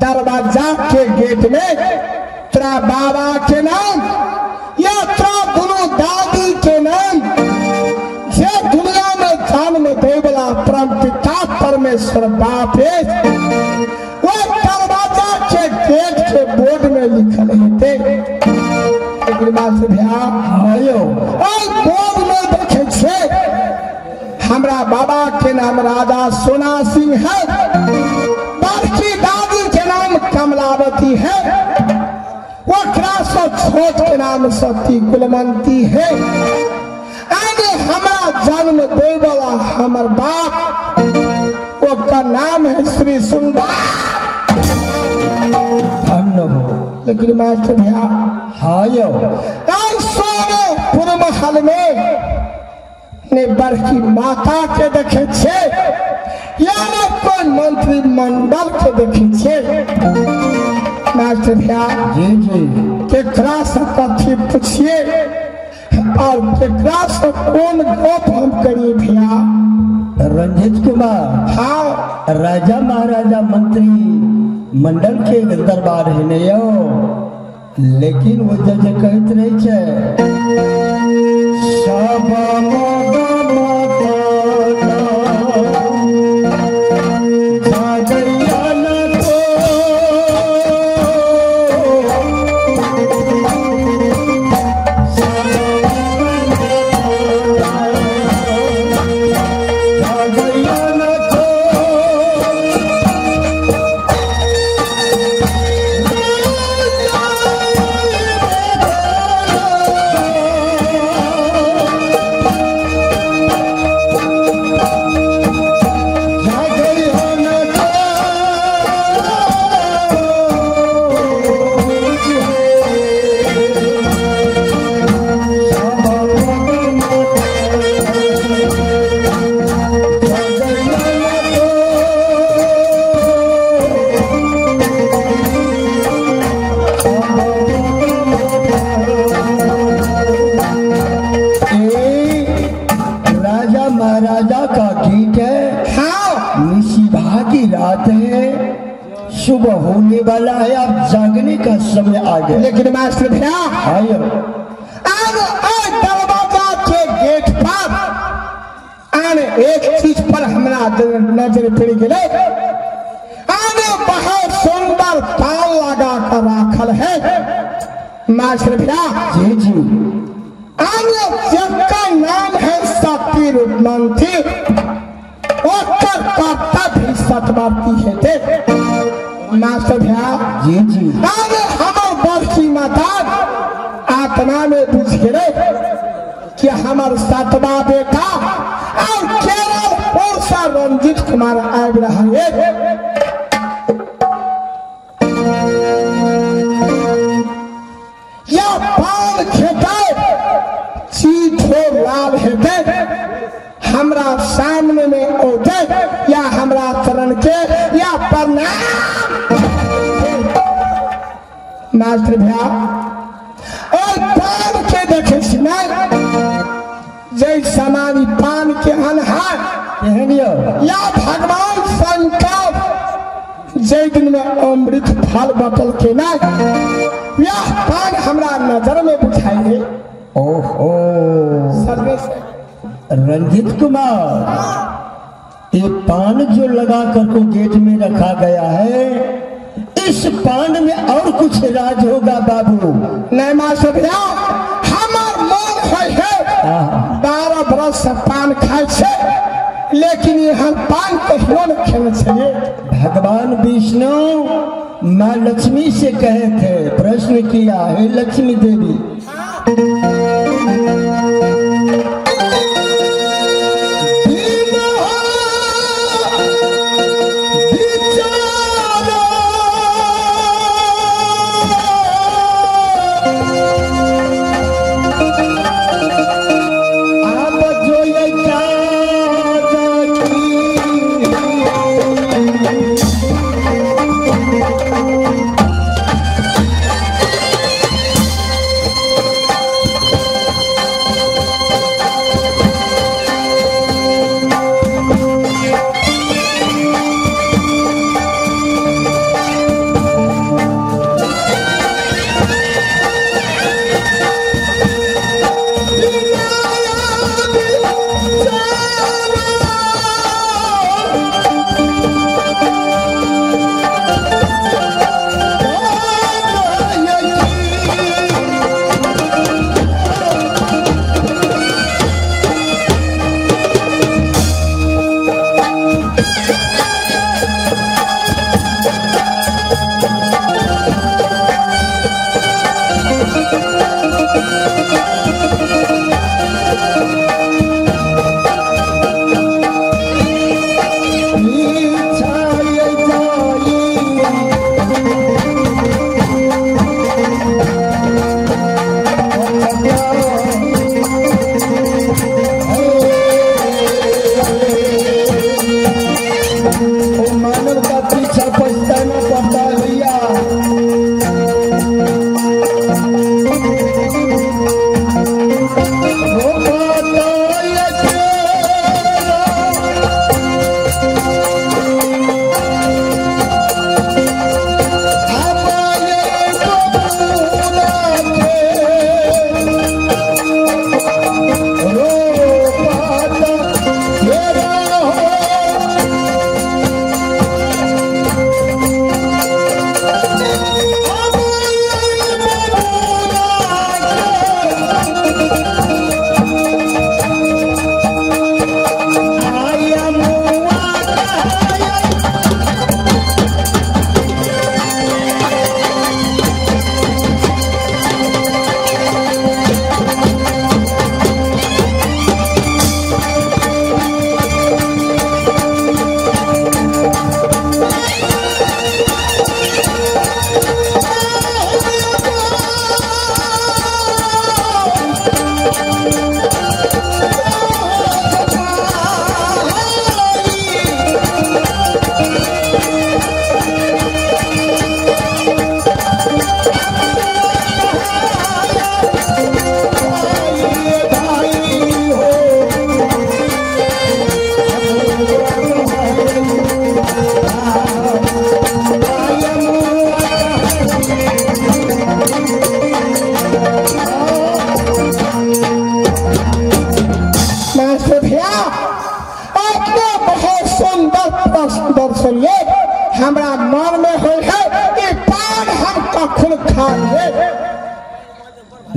दरवाजा के गेट में तेरा बाबा के नाम या तेरा दोनों दादी के नाम ये दुनिया में जन्म दे वाला परम पिता परमेश्वर बाप है, वो दरवाजा के गेट के बोर्ड में लिखल है बोर्ड में देखे छे हमरा बाबा के नाम राजा सोना सिंह है, बड़की दादी के नाम कमलावती है, वो छोट के नाम सती कुलमंती है। आगे हमारा जन्म दे वाला हमार बाप वो का नाम है श्री सुंदर। लेकिन मास्टर भैया पूर्व महल में ने बड़की माता के देखे छे या कोई मंत्री मंडल के देखे छे मास्टर भैया जी केकरा से कथी पूछिए और केकरा से कौन गप हम करिए भैया। रंजित कुमार हाँ राजा महाराजा मंत्री मंडल के दरबार है ने यो, लेकिन वो जज कहत रही छे सब सुबह होने वाला है, अब जागने का समय आ गया। लेकिन मास्टर भैया आयो आज दरवाजा के गेट पर आने एक चीज पर हमारा नजर पड़ गए। आने बहुत सुंदर ताल लगा कर राखल है मास्टर भैया। जी जी। आने जिसका नाम है शक्ति रूपमंथी, उसका कर्ता भी सतवर्ती है थे मास्टर भैया। जी जी। आने हमार बरसी माता आत्मा में बुझ गए कि हमार सातवा बेटा और केवल उर्सा रंजीत कुमार आग रहा है। या पान खेते सीधे लाल हेते हमरा सामने में ओते या हमरा चरण के या प्रणाम मास्टर भैया। और पान के देखे जय समानी पान के अनहार या भगवान शंकर जय दिन में अमृत फल बटल के ना या पान हमरा नजर में बुझाइए। ओहो सर्वे से रंजीत कुमार, ये पान जो लगा कर को गेट में रखा गया है, इस पान में और कुछ राज होगा बाबू। नहीं मास्टर भैया, हमार मन है 12 बरस से पान खाए से, लेकिन यहाँ पान कहियो न खेलना चाहिए। भगवान विष्णु माँ लक्ष्मी से कहे थे, प्रश्न किया है लक्ष्मी देवी,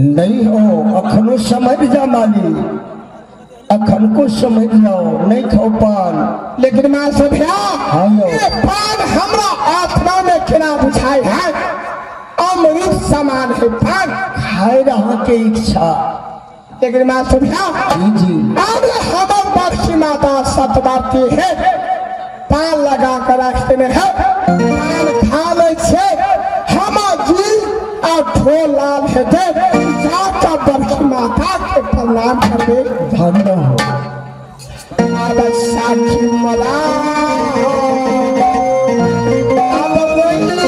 नहीं हो अखनो समझ जा माली, अखन को समझ जाओ नहीं खाओ पान। लेकिन मां सभ्या हाँ ये पान हमरा आत्मा में केना बुझाई है, अमृत समान है पान, खाए रहा के इच्छा। लेकिन मां सभ्या जी अब हमर बरसी माता सतबाती है, पान लगा कर रास्ते में है, पान खा ले छे हम जी और ठो लाल है दे जाकर बरसी माता के प्रणाम करबे। धन्य हो अब साखी मला अब बोली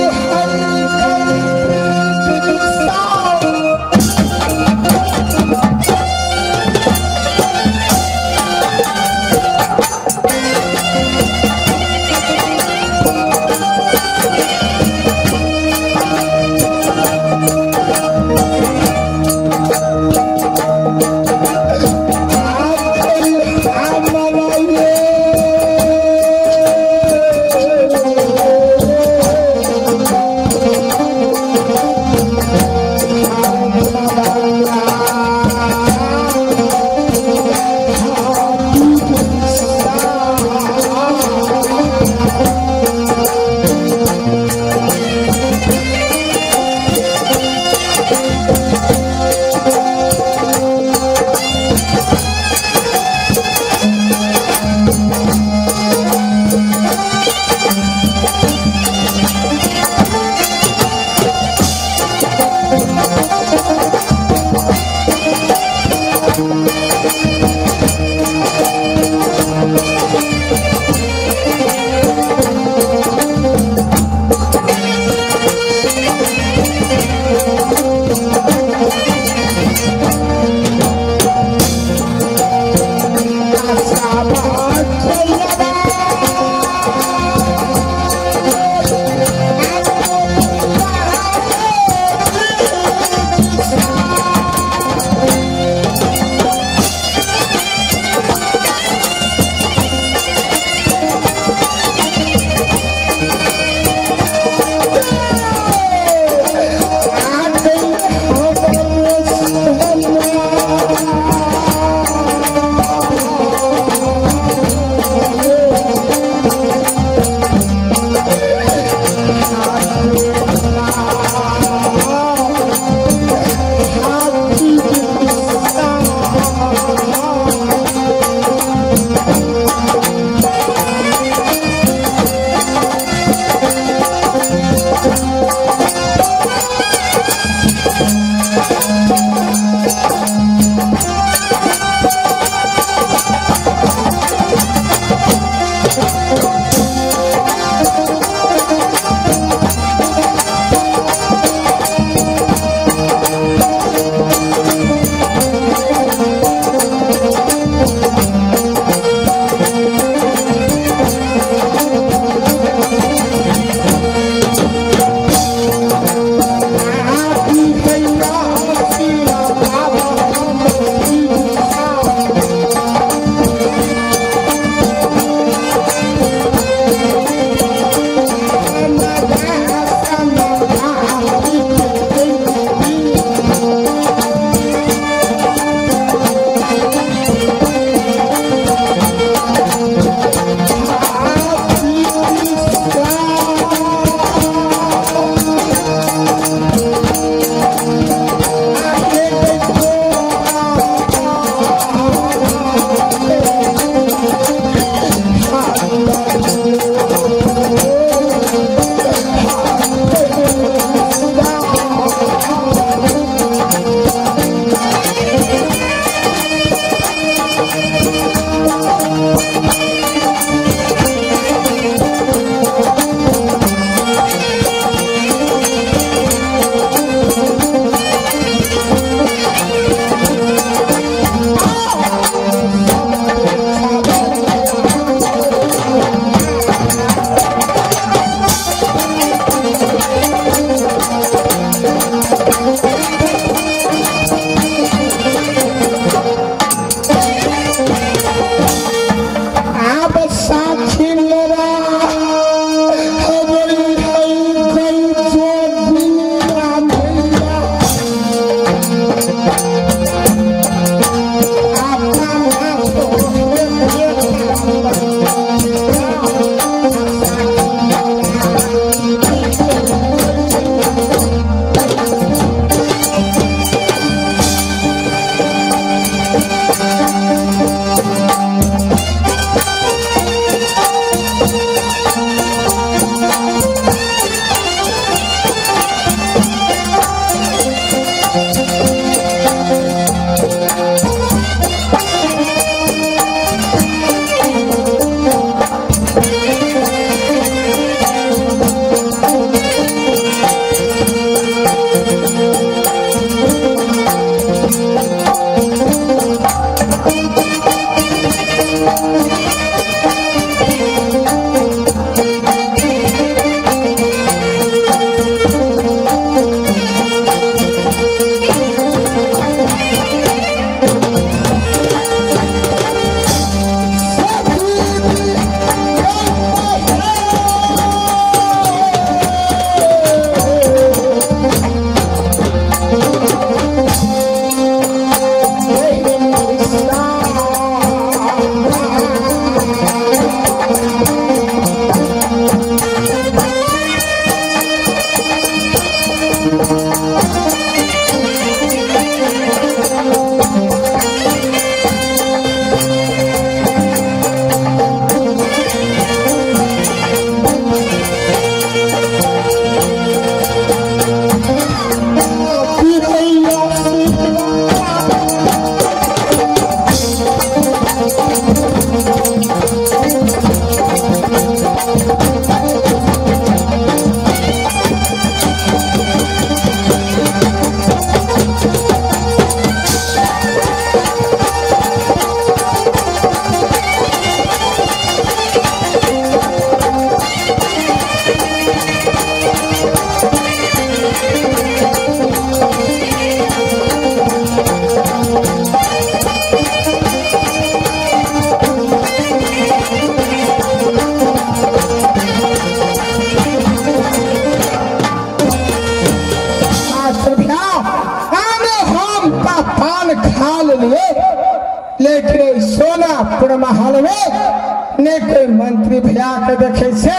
लेकिन सोनापुर महल में ने कोई मंत्री भैया के देखे से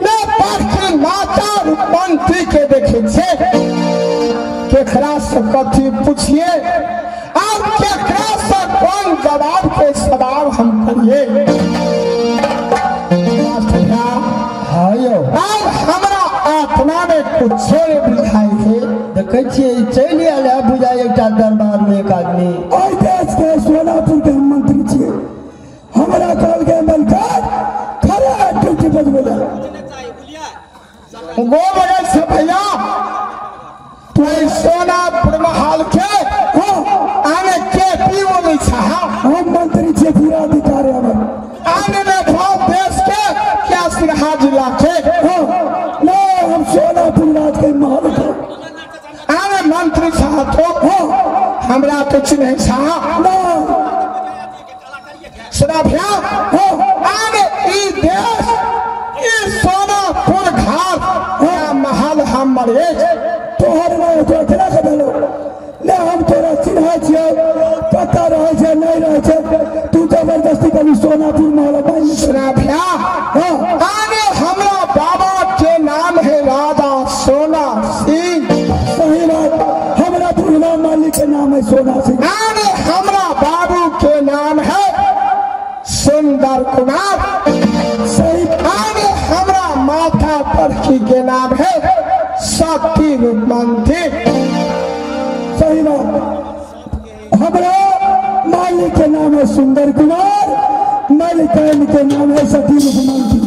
ने बड़की माता मंत्री के देखे से केकरा से कथी पूछिए और केकरा से कौन जवाब के सवाल हम करिए। और हमरा आत्मा में कुछ बुझाई है देखे चल आया बुझाई एक दरबार में एक आदमी और देश के सोनापुर के मंत्री छे हमारा कल के मलकार खरा ड्यूटी पर बोला वो बड़े से भैया तू सोनापुर महल के आने के पी बोली छहा हम मंत्री छे पूरा अधिकारी हम आने ने भाव देश के क्या सिरहा जिला के ना हम सोनापुर राज के महल के आने मंत्री साहब तो हमरा कुछ नहीं छहा ना सुना भैया आने ई देश ई सोनापुर घाट या महल हमरे तोहर ना तो अकेला के बोलो ले हम तोरा चिन्हा छियो पता रहे छे नहीं रहे छे तू जबरदस्ती कभी सोनापुर महल बाई सुना भैया आने हमरा बाबा के नाम है राजा सोना सिंह। सही बात हमरा पूर्णा मालिक के नाम है सोना सिंह आने हमरा बाबू के नाम है सुंदर कुमार। सही आगे हमरा माथा पर के नाम है शक्ति रूपमंत्री। सही बात हमरा मालिक के नाम है सुंदर कुमार मालिकान के नाम है सती रूपमंत्री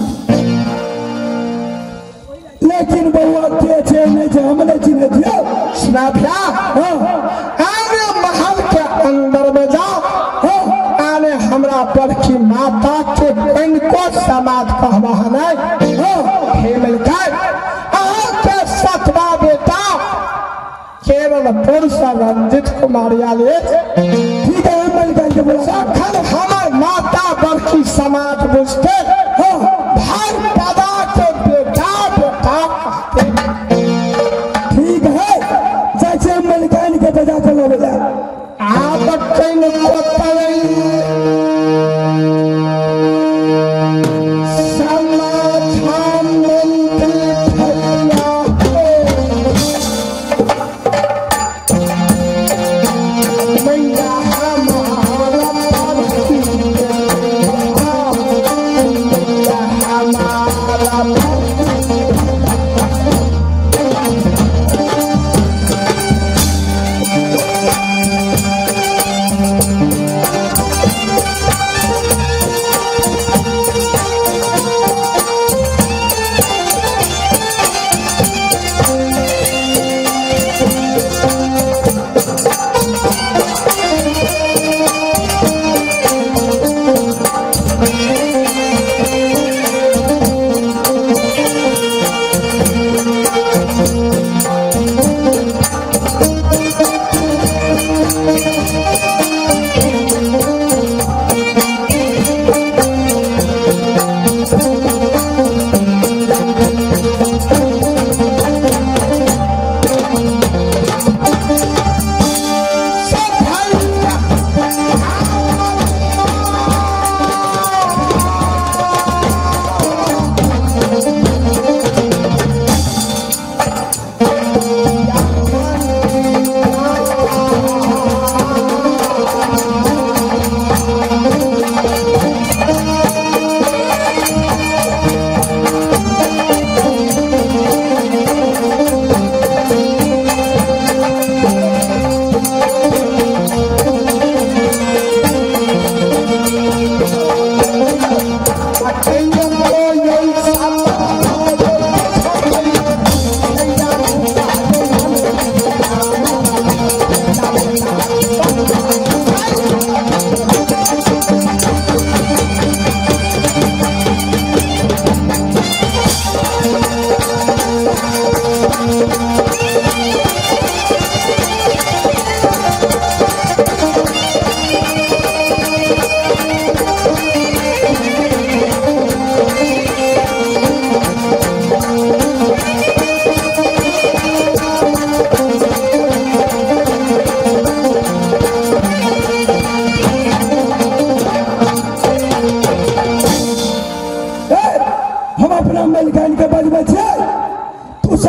लेकिन बउआ के छे नहीं जे हमने चिन्ह दिया सुना भैया आगे महल के अंदर में जाओ आने हमरा पर की माता के कन को समाज कहवा नहीं हे मिलकर के सतवा बेटा केवल पुरुष रंजित कुमार याले ठीक है मिलकर के बोला सखल हमर माता बड़की समाज बुझते भाई पदा के बेटा बेटा कहते ठीक है जैसे मिलकर के बजा चलो बजा आप कहीं को तलई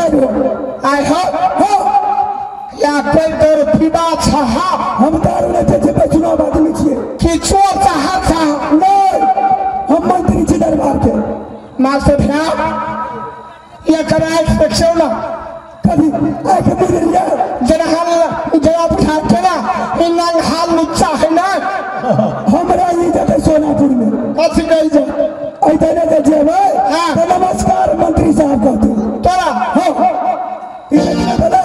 साइड हो आए हो हाँ या कोई दर पीबा छहा हम दारू लेते थे पे चुनाव आदमी छिए कि चोर चाहा था नहीं हम मंत्री छी दरबार के मास्टर भैया ये कराए सेक्शन ना कभी आके मिल लिया जरा उठा के ना इन हाल नीचा है ना हमरा ये जगह सोनापुर में कथी गई जा ऐसे ना जे भाई हाँ। तो नमस्कार मंत्री साहब कहते तोरा हाँ ये ना बोला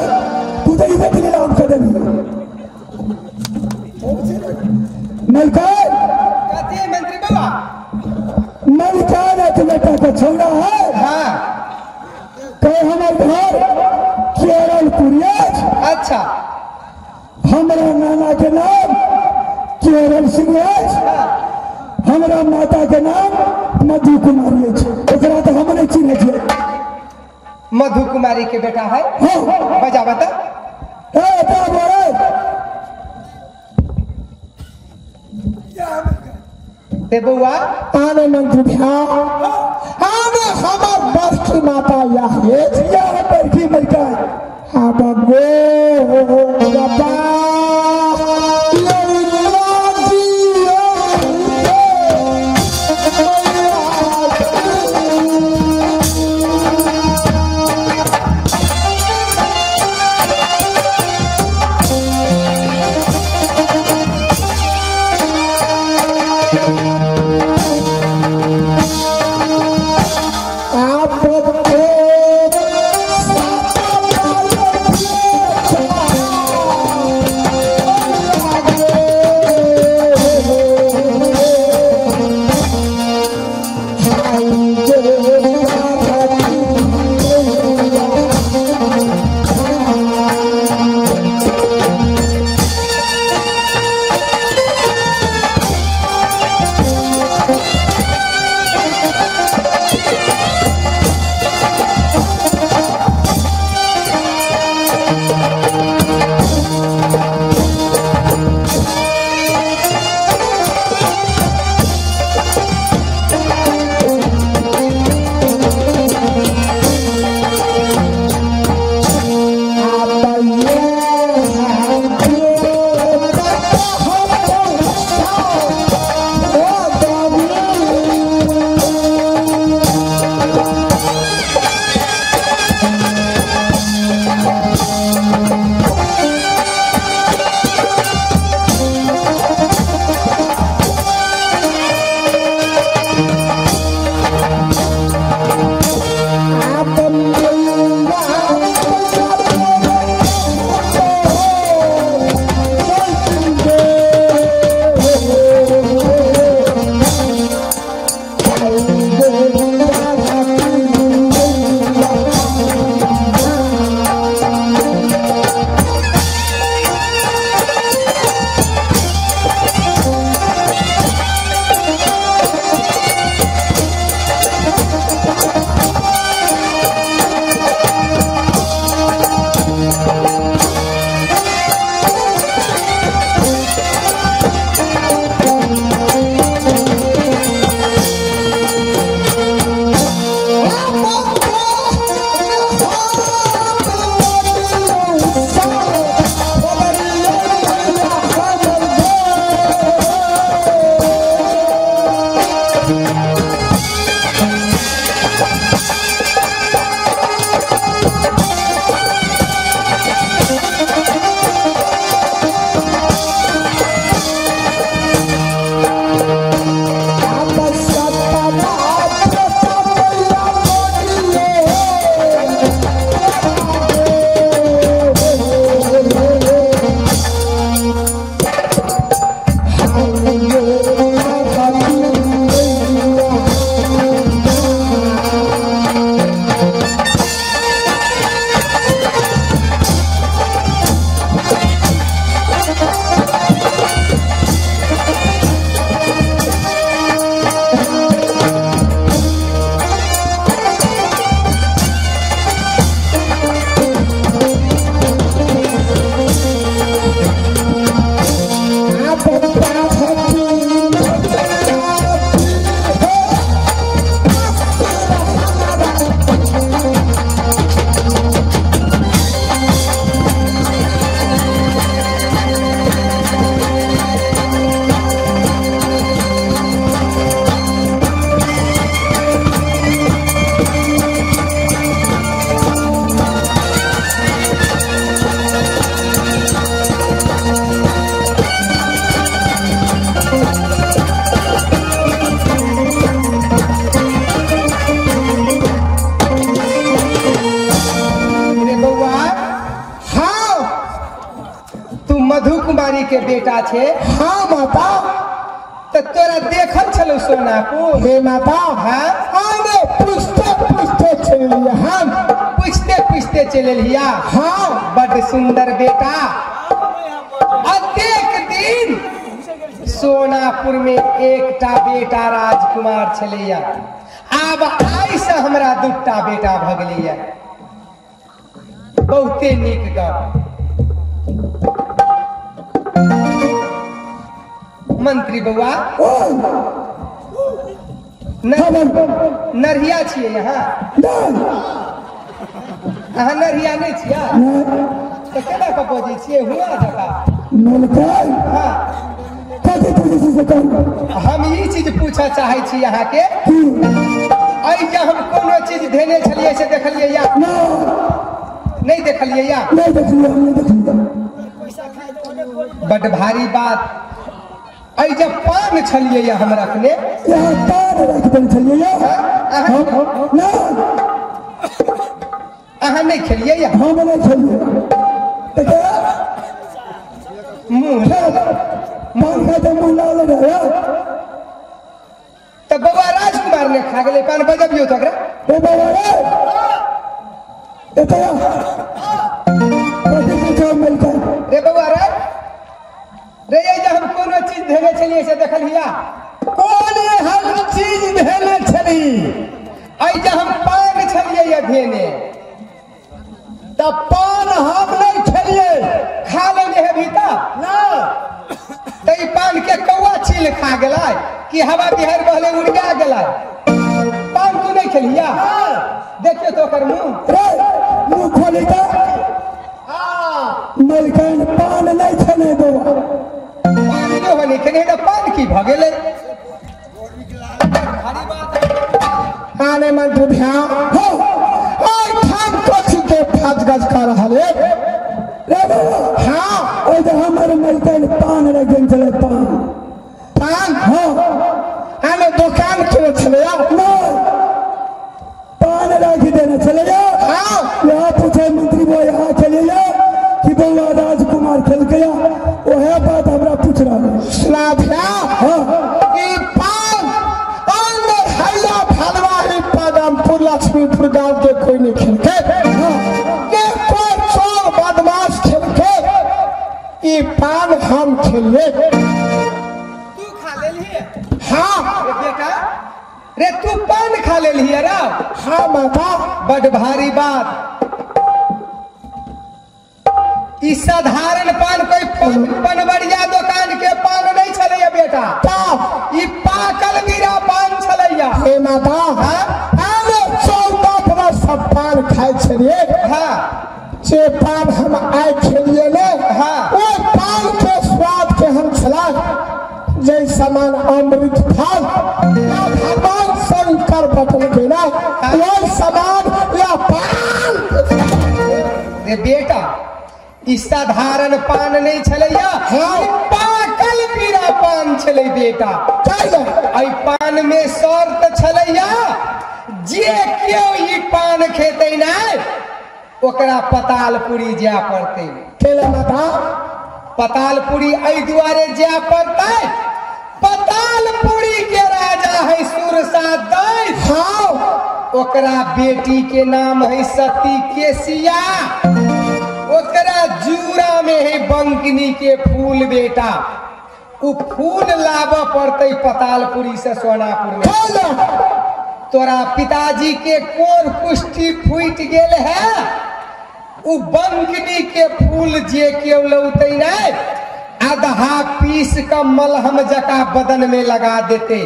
तू तो इधर के लिए नाम कर दे मलकान कथी मंत्री बाबा मलकान है बेटा का छोड़ा है हाँ कहे हमारे घर केरल पुरियाज अच्छा हमारा नाना के नाम केरल सिंह हमारा माता के नाम मधु कुमारी है एकरा तो हमने चिन्ह छे मधु कुमारी के बेटा है हाँ बजा बता ए बता बोले ते बउआ आने मंत्री भैया आने हमार बस की माता यहाँ पर की मलका अब गो बाबा आप कुमारी के बेटा छे। हाँ माता। तो तोरा देखल छलो सोनापुर? हे माता, हाँ आगे पूछते पूछते चल लिया हम। पूछते पूछते चले लिया। हाँ बड़ सुंदर बेटा। अतेक दिन सोनापुर में एकटा बेटा राजकुमार छलैया, आब आई से हमरा दूटा बेटा भ गेलैया। बहुते नीक गप। मंत्री बउआ, नरिया छियै यहाँ? अहाँ नरिया नहीं छियै तो केना के बजै छियै हुआ जका? हाँ, हम ई चीज पूछा चाहे छी यहाँ के, आई जे हम कोनो चीज धेने छलियै से देखलियै या नहीं देखलियै या? बड़ भारी बात। आई जब पान छलियै या हम रखने, अहाँ नहीं खेलियै या? तो बउआ राजकुमार ने खा गेलै पान, बजबियो तो रे बउआ रे ये जे हम कोनो चीज धेने छलियै से देखलिया? कौन हम चीज धेने छली? आई जे हम पान छलियै या धेने, तब पान हम नहीं खेलिए। खा लेने है भीतर ना तो ई पान के कौआ चील खा गेलै कि हवा बिहार बहले उड़िया गेलै? पान तू नहीं खेलिया? देखियो तो ओकर मुंह खोली का मलकन पान नहीं छने दो। पान जो हनी खेने तो पान की भ गेलै? आने मंत्री भैया के फज गज कर रहे। हाँ हमारे मलकन पान रखन चले पान। हाँ आने दुकान क्यों चले? पान राखी देना चले जाओ। हाँ यहाँ पूछे मंत्री वो यहाँ चले जाओ कि बउआ राजकुमार खेल गया, वो है बात हमरा पूछ रहा है। सुना भैया, ये पान और हैया फलवा ही पदमपुर लक्ष्मीपुर गांव के कोई नहीं खेलते। ये कोई चोर बदमाश खेलते, ये पान हम खेलिए। तू खा लेलिए? हाँ बेटा रे तू पान खा लेलिए रा? हाँ माता। बड़ भारी बात। ई साधारण पान कोई पनवरिया दुकान के पान नहीं छलैया बेटा, ई पाकल बीरा पान छलैया। हे माता, आने 14 बरस सब पान खाए छलिए। हाँ जे पान हम आए खेलिए ने, हाँ वो पान के स्वाद के हम छला जय समान अमृत फल या भगवान शंकर बटन के ना वो समान या पान। रे बेटा ई साधारण पान नहीं छलैया, पाकल बीरा पान छलै बेटा। आई पान में शर्त छलैया, जे केओ ई पान खेतै ना ओकरा पतालपुरी जाय पड़तै। केला माता पतालपुरी एहि दुआरे जाय पड़तै, पतालपुरी के राजा है सुरसा दैत्य। हाँ ओकरा बेटी के नाम है सती केसिया, ओकरा जूरा में है बंकनी के फूल बेटा। उ फूल लाव पड़ते पतालपुरी से सोनापुर में। तोरा पिताजी के कोर कुष्ठी फूट गेल है, उ बंकनी के फूल जे केओ लौते ना आधा पीस का मलहम जका बदन में लगा देते,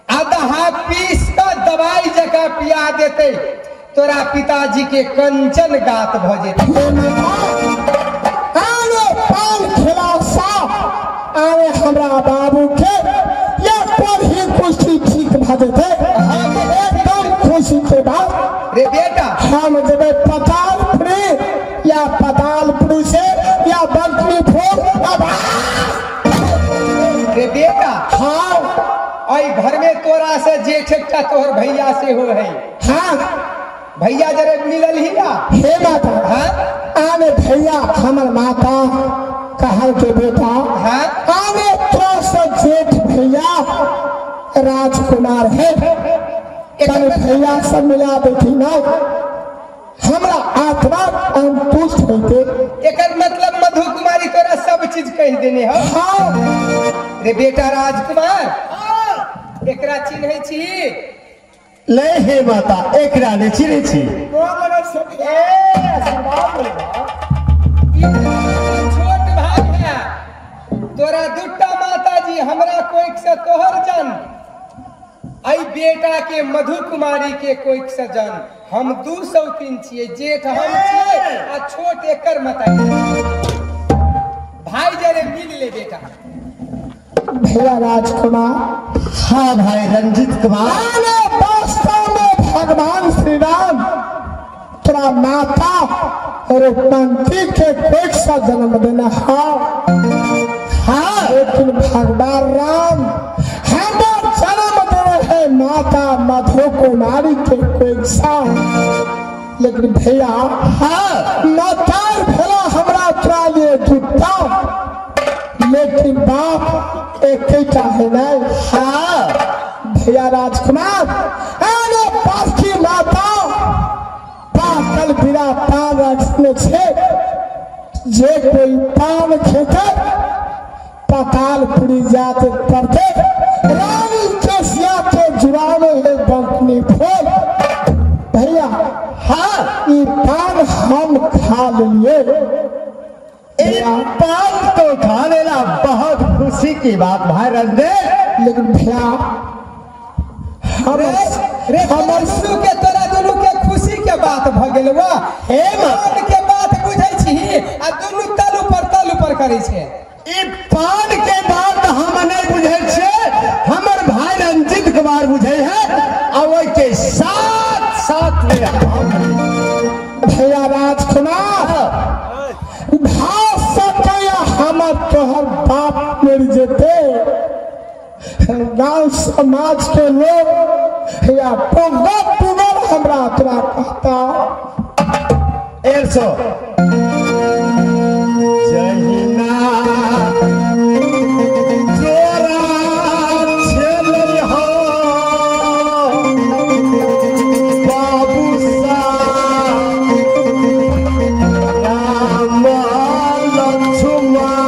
आधा पीस का दवाई जका पिया देते, तोरा पिताजी के कंचन गात भ जेते। आने पान खिला सा आने हमरा बाबू के या पर ही कुछ ठीक भ जेते। एकदम खुशी के बात रे बेटा हम जब पतालपुरी या पतालपुरी से या बंकनी फूल रे बेटा। हाँ आई घर में तोरा से जेठ एकटा तोहर भैया से हो है। हाँ भैया जरा मिलल ही ना? हे माता, हाँ आने भैया हमर माता कहल गांव के बेटा आने तो से जेठ भैया राजकुमार है कल भैया सब मिला देती ना हमरा आत्मा अंतुष्ट होते। एकर मतलब मधु कुमारी तोरा सब चीज कह देने हो। हाँ रे बेटा राजकुमार एकरा चिन्है छी ले हे माता एकरा ने चिन्है छी। छोट भाग है तोरा दुट्टा माता जी हमरा कोई से तोहर जन आई बेटा के मधु कुमारी के कोई से जन हम 203 छिए जेठ हम छिए आ छोट एकर माता भाई जरे मिल ले बेटा। भैया राजकुमार हाँ भाई रंजित कुमार वास्तव में भगवान श्री राम तेरा माता और पंथी के कोई सा जन्म देना हाँ लेकिन भगवान राम हमें जन्म दे है माता मधु कुमारी के कोई सा। लेकिन भैया हाँ मातार भला हमरा तोरा लिए जुटा लेकिन बाप एक है नहीं। हाँ भैया राजकुमार आने पास की माता पाकल बिना पान रखने से जे कोई पान खेते पतालपुरी जाते करते रानी के सिया के जुड़ावे है बंकनी फूल। भैया हाँ ये पान हम खा लिए पान तो खा लेना बहुत खुशी की बात भाई रंजित। लेकिन भैया हमर शुरू के तोरा दुनू के खुशी के बात भ गेल वा हे मान के बात बुझै छी आ दुनू तालू पर करै छै। ई पान के बात हम नहीं बुझे छे हमर भाई रंजित कुमार बुझे है आ ओइ के साथ साथ में भैया राजकुमार भाव सकया हमर तोहर बाप मर जेते गांव समाज के लोग या पुगल हमरा तोरा कहता 100 जहिना जोरा छेलै हो बाबू सा राम लक्ष्मण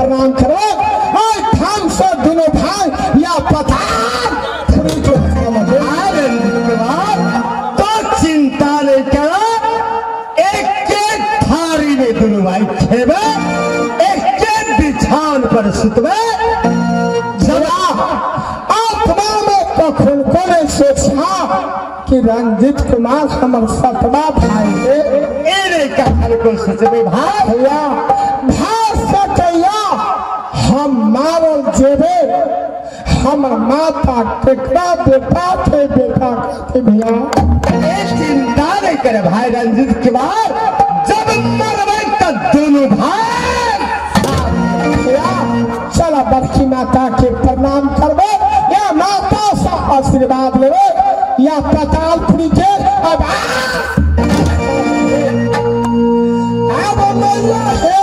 प्रणाम करो और ठाम से दोनों भाई या पठार तो चिंता नहीं करो, एक थारी में दोनों भाई खेबे, एक बिछान पर सुतबे। जरा आत्मा में कखन को नहीं सोचा कि रंजित कुमार हमर सतवा भाई है। एरे कहल को सोचबे भाई भैया भाई सकैया हम मारल जेबे, हमर माता केकरा बेटा थे बेटा कहते भैया। चिंता नहीं करे भाई रंजित कुमार, जब मरबे तो दोनों भाई भैया चला बड़की माता के प्रणाम करबे या माता से आशीर्वाद लेबे या पतालपुरी के अब मैया हे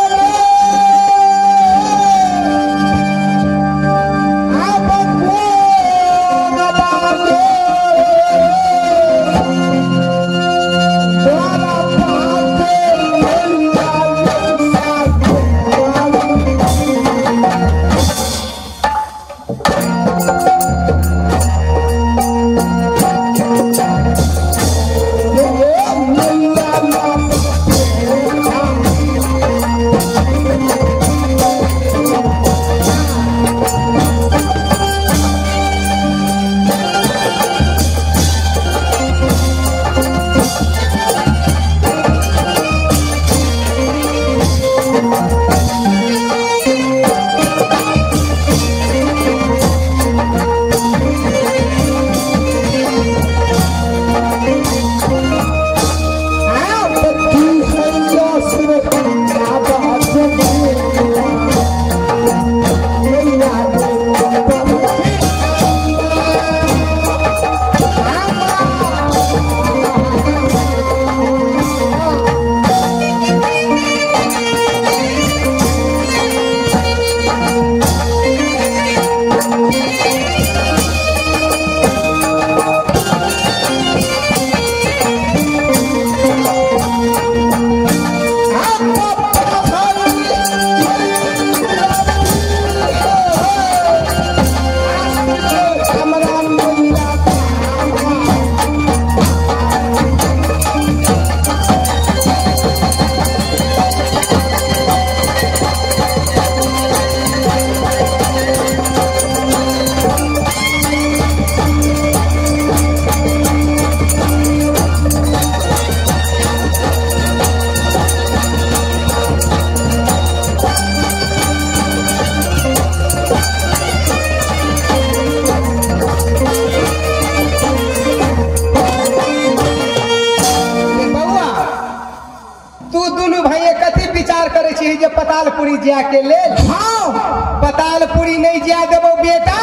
पतालपुरी जाके ले। हाँ पतालपुरी नहीं जा देबो बेटा,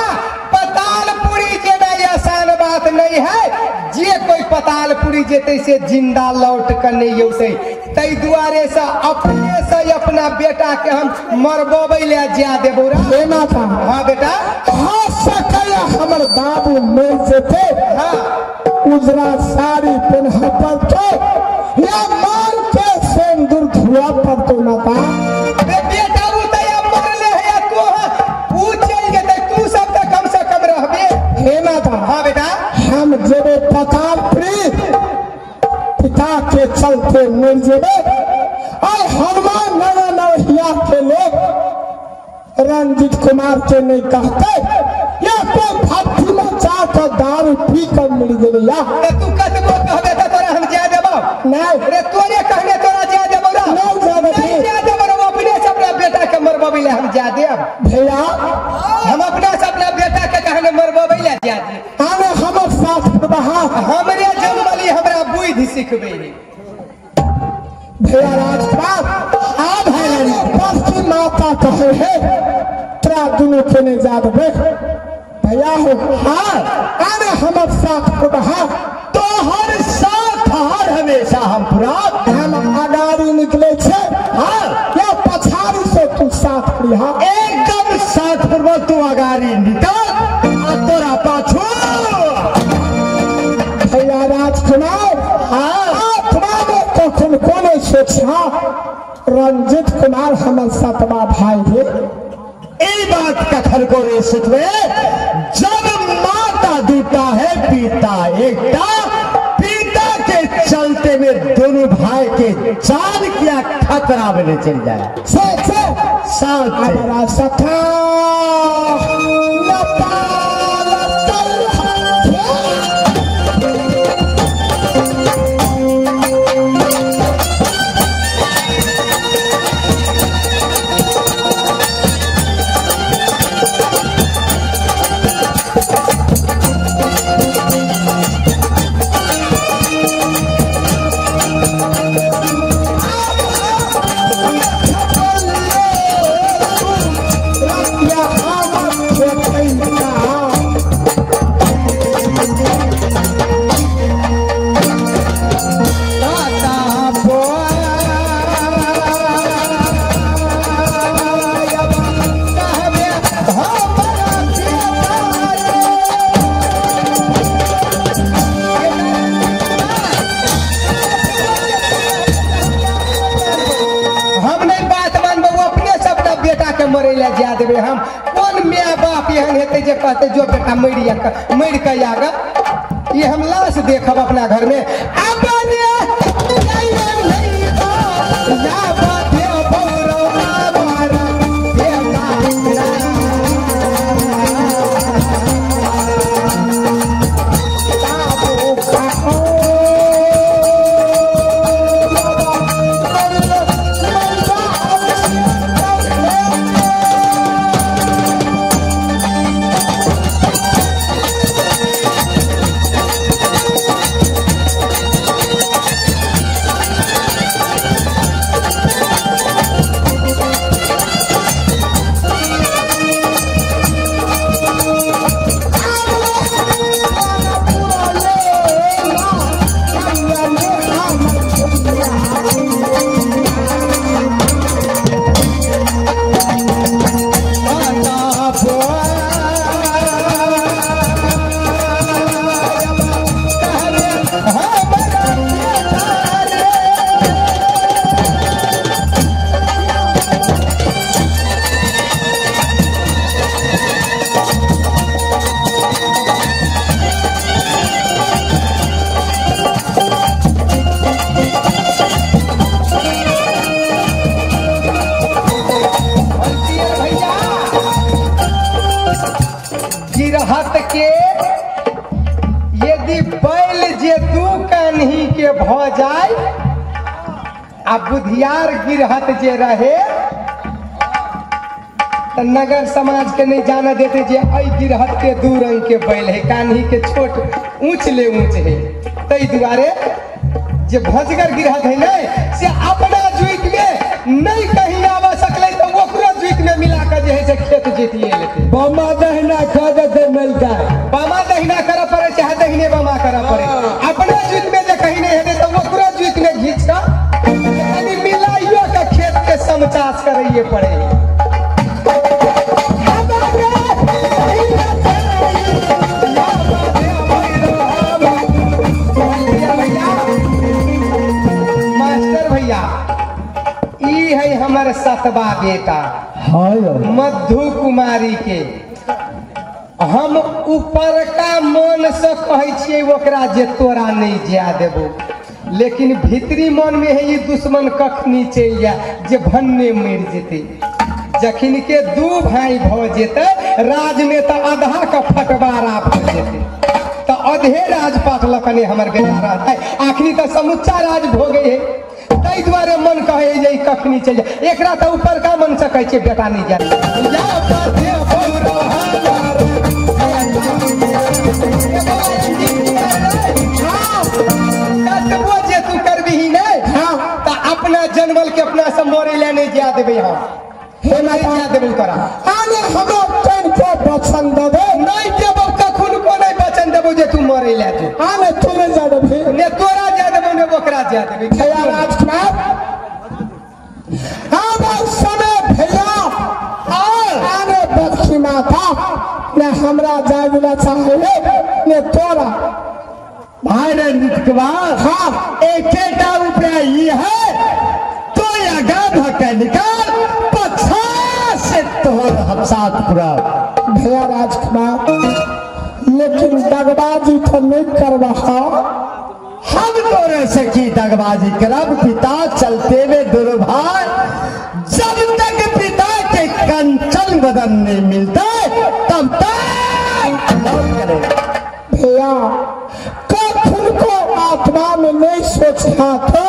पतालपुरी जेना आसान बात नहीं है। जे कोई पतालपुरी जेते से जिंदा लौट कर नहीं औते, तई दुआरे से अपने से अपना बेटा के हम मरबोबै ले जा देबो रा। लेना था हाँ बेटा, हाँ सकैया हमर बाबू मिल जेते। हाँ उजरा साड़ी पहना पड़तो या मान के सिंदूर धुआ पड़तो माता। बेटा वो तया मरले है तो वो चल जेते, तू सब तक कम से कम रहबे। हे माता हाँ बेटा, हम जेबे पतालपुरी पिता के चलते मिल जेबे और हनुमान नगर नवहिया के लोग रंजित कुमार के नहीं कहते या कोई भट्टी में जाकर दारू पी कर मिल गई या तू कतबो कहबे त तोरा हम जा देबो। नहीं रे तोरे कहने तोरा जा देबो रा। नहीं जा देबो। नहीं जा देबो रे, अपने से अपना बेटा के मरबोबै ले हम जा देब। भैया हम अपना से अपना बेटा के कहने मरबोबै ले जा दे। आने हमर साथ प्रभा हमरे जन्मली हमरा बुद्धि सिखबे। भैया राजपाल आ भाई पश्चिम माता कहे है तोरा दोनों के नहीं जा देबे। भैया हो हाँ आने हमर साथ प्रभा तो हर साथ हर हमेशा हम पूरा हम आगाड़ी निकले छे हाँ या पछाड़ी से तू साथ प्रिया एकदम साथ पूर्व तू अगाड़ी निकल आ तोरा पाछू। भैया राजकुमार आत्मा में कखन को नहीं सोचा रंजित कुमार हमर सतवा भाई है। ये बात कथन को रेसित में जब माता दूता है पिता एकटा, पिता के चलते में दोनों भाई के जान क्या खतरा में चल जाए। हमारा सखा हम कौन माय बाप एहन हेतै जे कहते जो बेटा मरि के आगा ये हम लाश देखब अपना घर में। गिरहत के यदि बैल जे दू कान्ही के भ जाए आ बुधियार गिरहत जे रहे तो नगर समाज के नहीं जाना देते जे आई गिरहत के दू रंग के बैल है, कान्ही के छोट ऊंच ले ऊंच है। तई दुआरे जे भजगर गिरहत है नहीं से अपना जुइत में नहीं कहीं आवा सकले तो ओकरो जुइत में मिला के जे है से खेत जीतिए लेते। बामा दहिना खादे मिलता है, बामा दहिना करे पड़े चाहे दहिने बामा करे पड़े। अपना जुइत में जे कहीं नहीं है तो ओकरो जुइत में घींच का यानी मिलाइयो के खेत के समचास करइए पड़े। है हमारे सतवा बेटा मधु कुमारी के हम ऊपर का मन से कहे छिए ओकरा जे तोरा नहीं जा देबो, लेकिन भीतरी मन में है ये दुश्मन कखनी चल जा जे भन्ने मर जेते। जखिन के दू भाई भ जेते राज में तो आधा का फटवारा पड़ जेते तो अधे राजपाट लखने हमर बेटा रहता है, आखिरी तो समुच्चा राज भोगे है। तई द्वारे मन कहे जे कखनी चल जा एकरा तो ऊपर का मन से कहे छे बेटा नहीं जा जे तू करबी ही नहीं तो अपना जनमल के अपना से मोरे ले नहीं जा देबे। हम नहीं जा देबे तोरा आने हमरो कौन को बचन देबे नहीं देबो कखन को नहीं बचन देबो जे तू मोरे ले तू आने तू नहीं जा देबे ने तोरा जा देबो ने ओकरा जा देबे। खया राजकुमार हम समय भैया और आने बच्ची माता ने हमरा जागला चाहे ने तोरा भाई ने निकबार हाँ एकेटा उपाय ये है तो आगा भके निकाल पछा से तो और साथ पूरा भैया राजकुमार, लेकिन दगबाजी तो नहीं करवा। हम तोरे से की दगबाजी करब पिता, चलते हुए दोनों भाई जब तक पिता के कंचन बदन नहीं मिलता तब तक करे। भैया कखन को आत्मा में नहीं सोचा था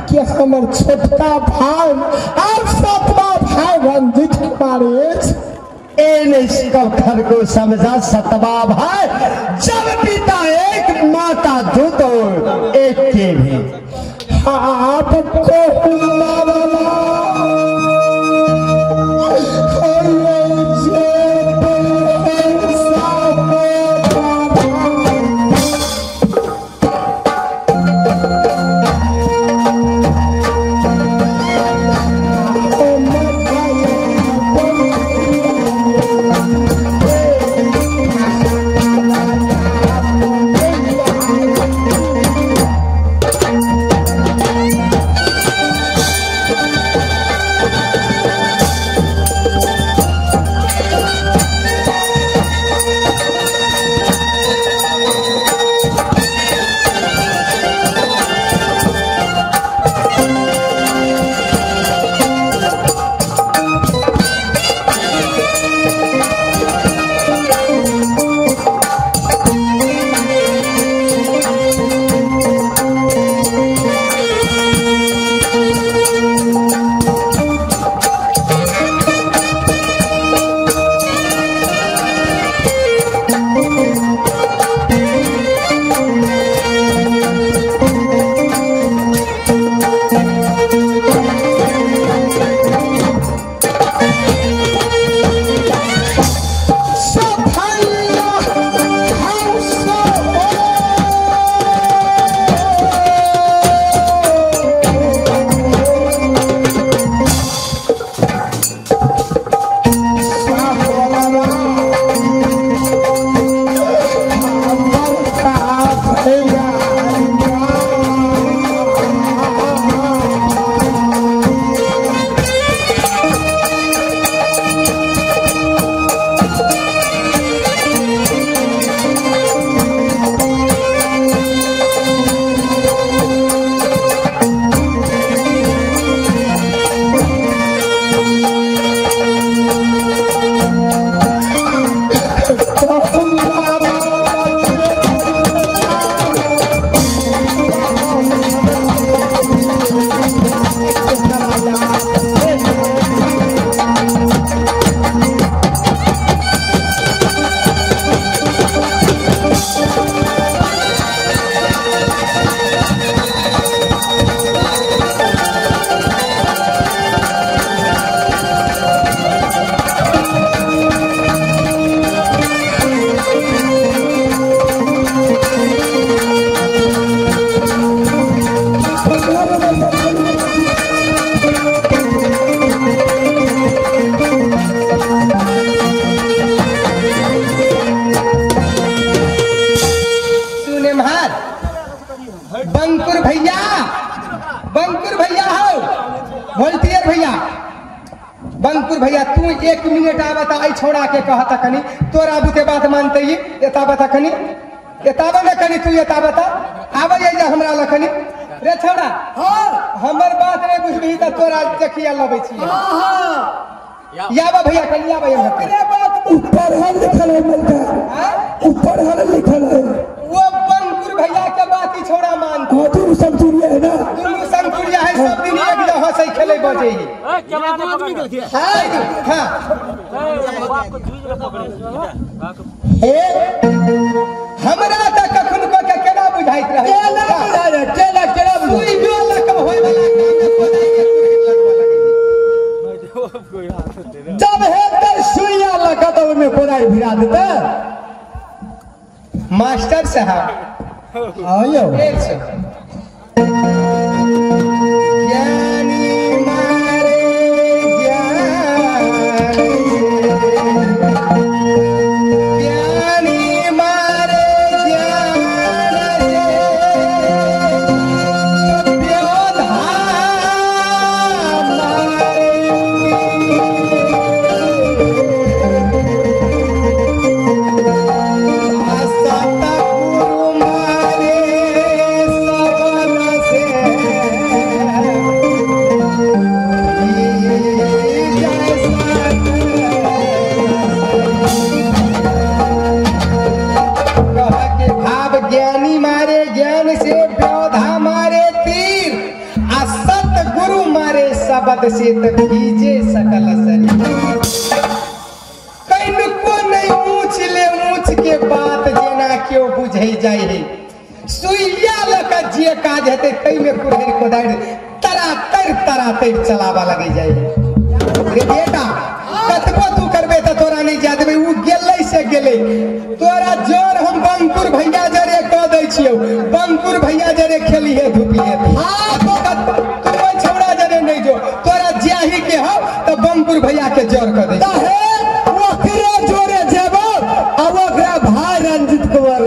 कि हमार छोटका भाई और सतवा भाई रंजित कुमार घर को समझा सतवा भाई, जब पिता एक माता दो तो एक के भी आपको बंकुर भैया तू 1 मिनट आवता आई छोड़ा के कहता कनी तोरा बुते बात मानते ही एता बता कनी एताब न कनी तू एता बता आवे जा हमरा लखनी रे छोड़ा हां हमर बात रे बुझबी त तोरा चखिया लबै छी हां हां यावा भैया कनी आवे हम रे बात ऊपर हल लिखल है मलका ऊपर हल लिखल है वो बंकुर भैया के बात ही छोड़ा मान तू समझुरिया है ना तू समझुरिया है सब दिन एक जगह हंसै खेलै बजे ही क्या बात आदमी गल किया हां हां आपको जूझ रे पकड़े हे हमरा त कखन को के केना बुझाइत रहे केना बुझाय रे केना सुई जो लकम होय वाला काम में कोदाई के कुरहित लगवा लगे जब हेतर सुइया लगत में कोदाई भिड़ा देते मास्टर साहब आयो एक से ज्ञानी मारे ज्ञानी मारे ज्ञान रे व्योधा मारे शब्द से त भीजे सकल शरीर कनिको नहीं ऊँच ले ऊँच के बात जेना क्यों बुझै जाय है सुइया लक जे काज हेतै तै में कुरहरि कोदारि तरा तर चलावा लगे जाय रे बेटा कतबो तू करबे त तोरा नहीं जा देबे उ गेलै से गेलै तोरा जोर हम बंकुर भैया जरे क दै छियौ बंकुर भैया जरे खेलिहे धुपिहे हां तो तू छोड़ा जरे नहीं जो तोरा जाही के हो त बंकुर भैया के जोर क दै ओकरे जोरे जेबो आ ओकरा भाई रंजित कुमार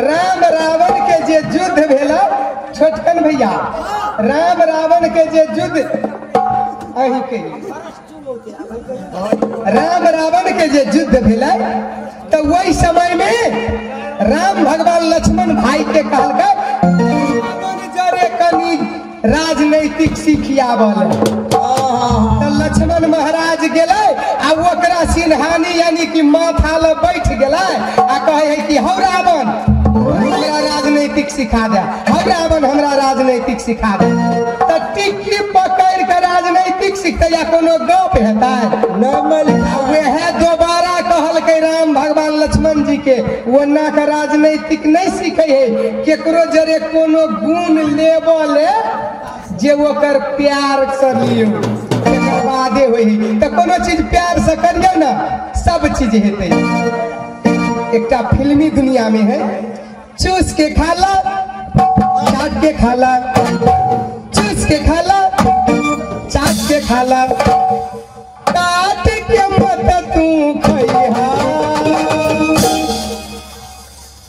राम रावण के जे युद्ध भेला छोटकन भैया राम रावण के जे युद्ध अही के राम रावण के जे युद्ध भेला तो वही समय में राम भगवान लक्ष्मण भाई के कहलकै जरे कनी राजनीतिक सिखियावल तो लक्ष्मण महाराज गेलै आ ओकरा सिन्हानी यानी कि माथा ल बैठ गेलै आ कहे है कि हौ रावण हमरा राजनीतिक सिखा दे हौ रावण हमरा राजनीतिक सिखा दे तो टिक्की पकड़ के राजनीतिक सिखते या कोनो गप हेतै नॉर्मल वह दोबारा कहलकै राम भगवान लक्ष्मण जी के ओना के राजनीतिक नहीं सीखे है केकरो जरे कोनो गुण लेबले जे ओकर प्यार से लियो बादे होई तो कोनो चीज प्यार से करियो ना सब चीज हेतै एकटा फिल्मी दुनिया में है चूस के खाला चाट के खाला चूस के खाला चाट के खाला काट के मत तू खइहा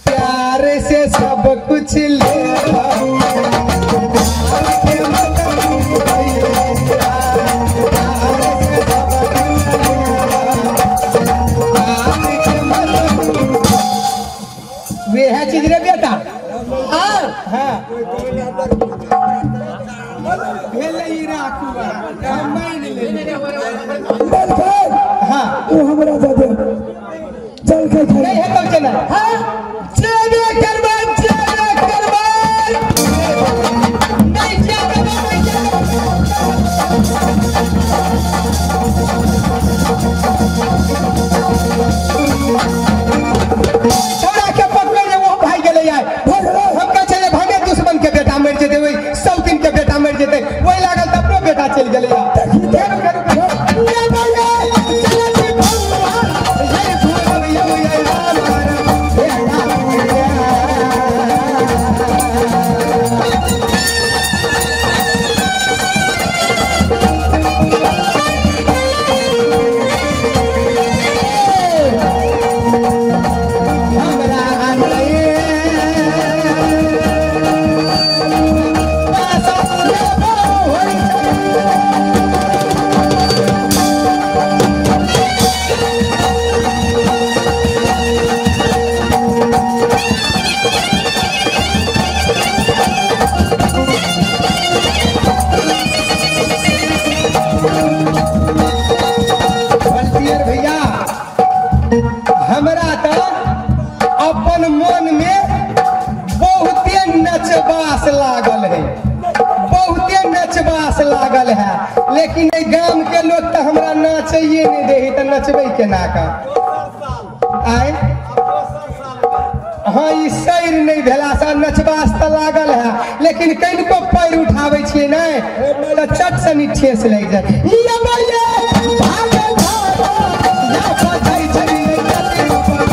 प्यार से सब कुछ ले चीज रे बेटा चल के नहीं है तो चला चल गए अपन मन में बहुते नचबास लागल है, बहुते नचबास लागल है, लेकिन ए गांव के लोग तो हमरा नाचिए नहीं दे, तो नचबे केना का आए। हाँ ई सैर नहीं भेला सा नचबास तो लागल है, लेकिन कनिको पैर उठावे छियै नहीं तो चट सनी ठेस लग जाए। ये भैया भागे भागो या पछाई छड़ी जाते ऊपर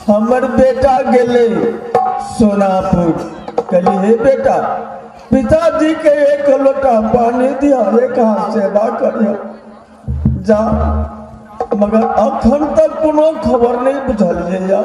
हमर बेटा गेले सोनापुर, कहली हे बेटा पिताजी के एक लोटा पानी दिया, एक हाथ सेवा करिया जा, मगर अखन तक कोनो खबर नहीं बुझलिए या।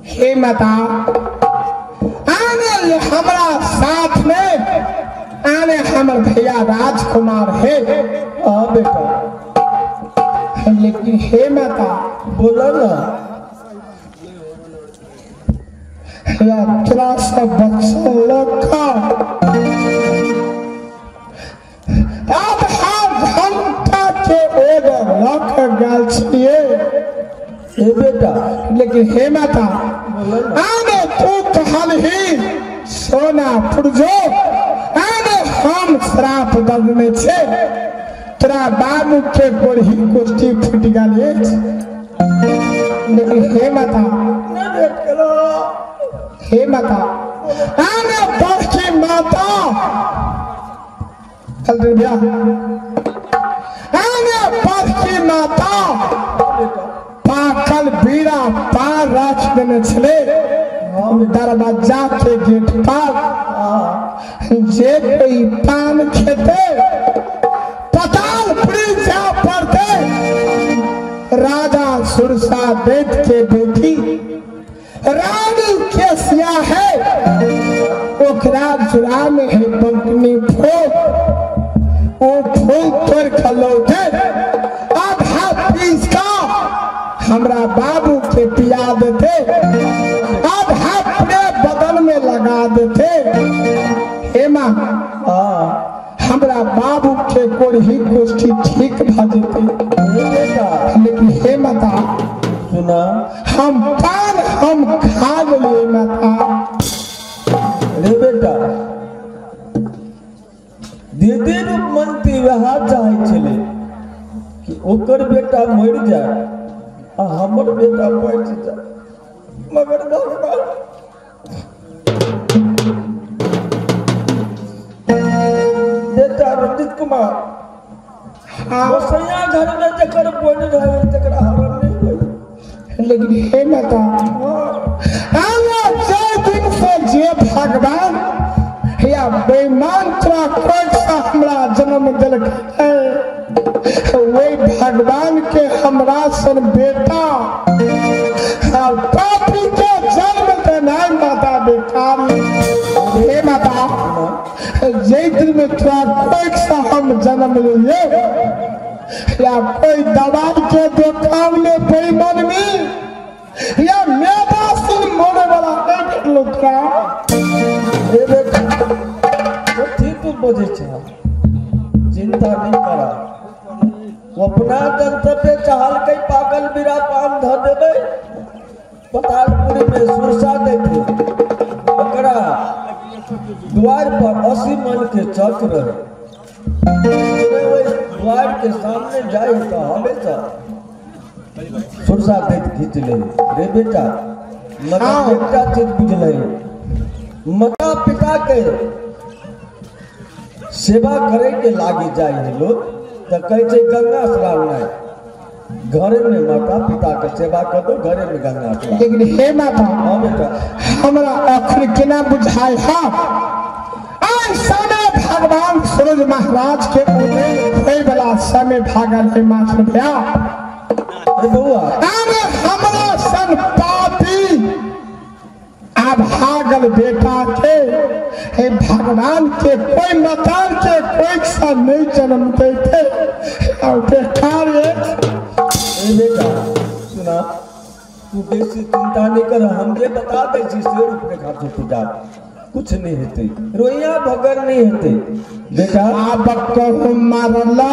हे माता आने हमारा साथ में आने हमर भैया राजकुमार है। बेटा लेकिन हे माता बोला ना, यात्रा से बच्चा लखा अब हर घंटा के ओर लख गल छिए। बेटा लेकिन हे माता आने तू कहल ही सोना पुरजो आने हम श्राप दर्द में छे तोरा बाबू के गोरही कुश्ती फूट गए। लेकिन हे माता हे माता आने बड़की माता आने बड़की माता पाकल बीड़ा पार रख देने छले दरवाजा के गेट पर जे कोई पान खेते पतालपुरी जा पड़ते राजा सुरसा देव के बेटी रानी केसिया है ओकरा जुड़ा में है बंकनी भोग वो फूल तोड़ खलौटे आधा पीस का हमरा बाबू के पिया देते, आधा अपने बदन में लगा देते। हे माँ हमरा बाबू के कोढ़ी गोष्ठी ठीक भ जेते, लेकिन हे माता सुना हम पान हम खा गए माता। रे बेटा दीदी रूपमंती वह चाहे चले कि ओकर बेटा मर जाए आ हमर बेटा बच जाए, मगर भगवान बेटा रंजित कुमार सैया घर में जकर बोल रहे तकरा हरण नहीं होई। लेकिन हे माता जो दिन से जे भगवान या बेईमान तोरा कोई सा हमरा जन्म दिल वही भगवान के हमरा सन बेटा पापी के जन्म देना माता बेकार। हे माता जे दिन में तोरा कोई सा हम जन्म लिए या कोई दवाई के दुकान में बेईमान में या मेरा सिर मोड़े वाला एक लुका तो ठीक बोझे चिंता नहीं करा, अपना गंतव्य चाहल कई पागल बिरा पान ध देवे पतालपुरी में सुरसा देखे ओकरा द्वार पर 80 मन के चक्र द्वार के सामने जाए तो हमेशा सुरसा देख खींच ले। रे बेटा मता बेटा चीज बुझले माता पिता के सेवा करे के लागी जाए लोग तो कहे गंगा स्नान नहीं, घरे में माता पिता के सेवा कर दो, घरे में गंगा स्नान। लेकिन हे माता हाँ बेटा हमरा अखर केना बुझाई है आज समय भगवान सूरज महाराज के उदय वाला समय भागल है मात्र भैया। बउआ अरे हमरा सन पापी आ भागल बेटा के हे भगवान के कोई मतार के कोई सा नहीं जन्म देते और बेकार बेटा सुना तू बेसी चिंता नहीं कर, हम ये बता दे से रूप रेखा तो पूजा कुछ नहीं होते, रोइया भगर नहीं होते बेटा। आप कहूँ मारला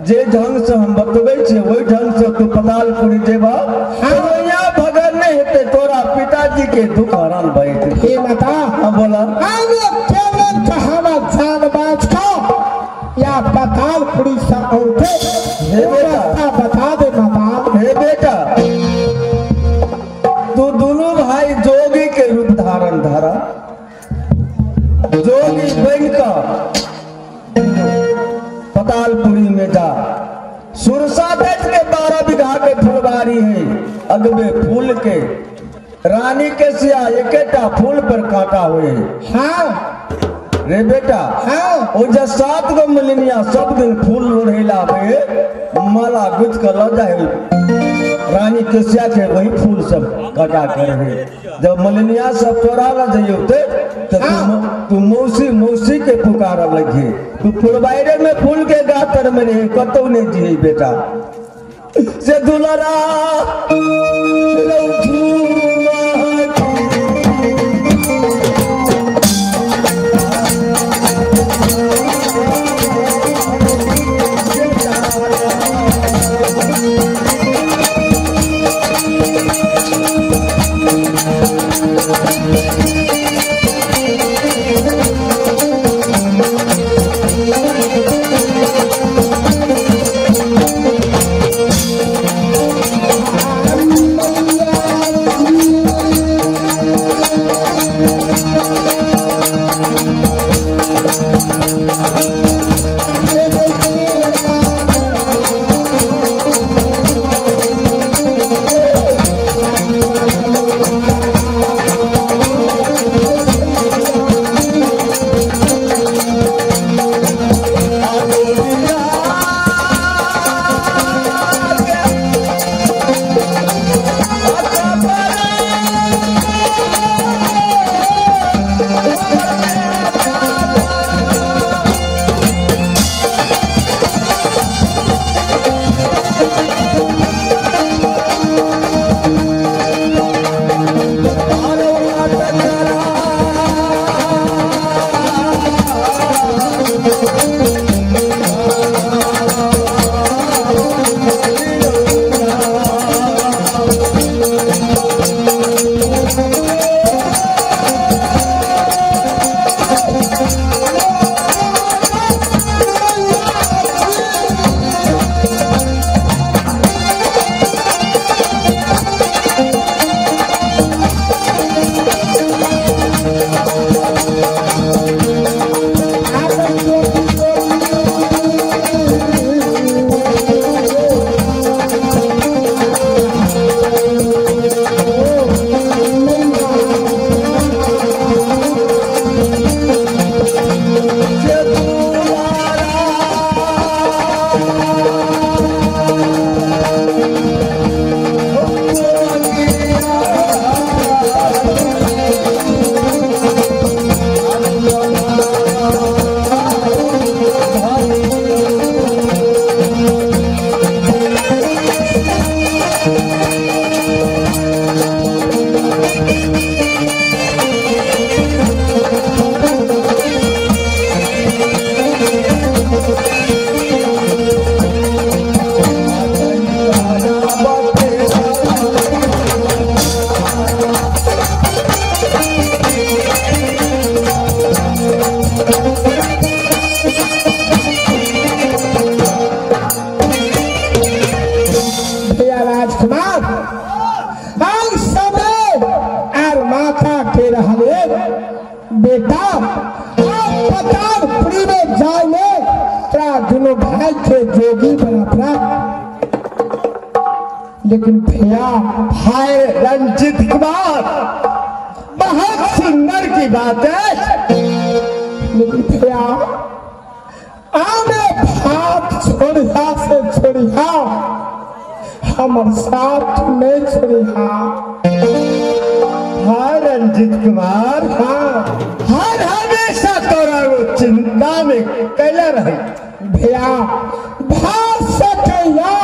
जे ढंग से हम बतबै छे वही ढंग से तू पतालपुरी जेबा यहाँ भगन नहीं हेते तोरा पिताजी के दुख हरण भइते हे माता हाँ बोला आगे केवल कहावा जानबाज का या पतालपुरी सा औठे हे बेटा बता दे माता। हे बेटा तू दोनों भाई जोगी के रूप धारण धारा जोगी बन का पतालपुरी में जा सुरसा देश के 12 बीघा के फुलवारी है अगबे फूल के रानी के सिया एकेटा फूल पर काटा हुए हाँ रे बेटा हाँ ओ जे 7 गो मलिनिया सब दिन फूल लोढ़ेला बे माला गुथ कर ल जाए रानी के सिया के वही फूल सब काटा कर है जब मलिनिया सब तोड़ा ल जाइयो तो तू मौसी के पुकार लगे तू फुलवारी में फूल के गातर में नहीं कतौ नहीं जी बेटा से दुलारा बेटा पतालपुरी में जाए तेरा दोनों भाई थे जोगी बना लेकिन भैया भाई रंजित कुमार, बहुत सुंदर की बात है, लेकिन भैया आने भात छोड़िया से छोड़िया, हमर साथ नहीं छोड़िया। भाई रंजित कुमार, हाँ हर हमेशा तोरा वो चिंता में कैला रही। भैया भात सकैया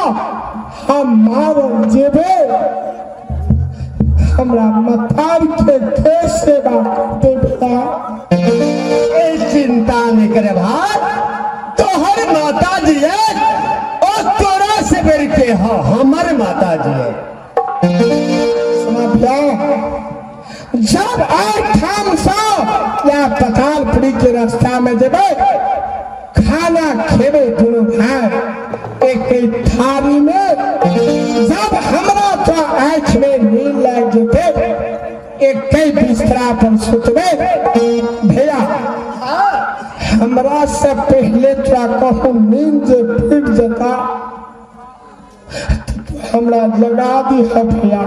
हम मारल जेबे, हमरा मतार के सेवा करते भैया। चिंता नहीं करे भाई, तोहर माता जी है और तोरा से बेर के हो हमारे माता जी है। सुना भैया, जब आठ ठाम सौ या पतालपुरी के रास्ता में जेबे, खाना खेबे दोनों भाई एक थारी में। जब हमरा तो आँख में नींद लग जेबे, एक बिस्तरा पर सुतबे भैया। हमरा से पहले तोरा कहूँ नींद जे फिट जता, हमरा लगा दी है भैया।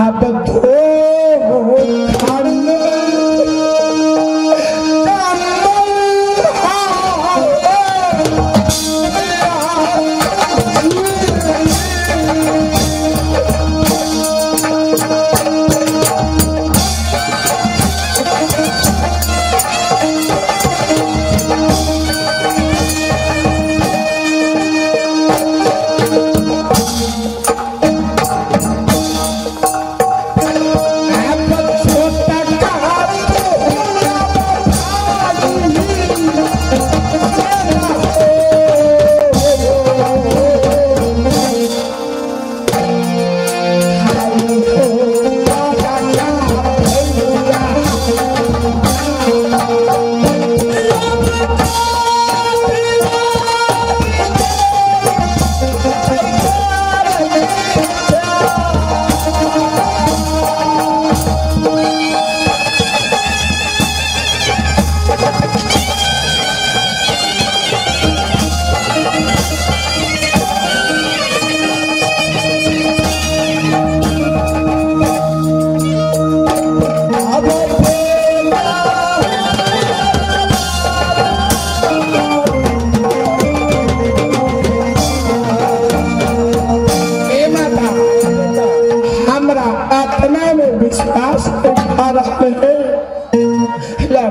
अब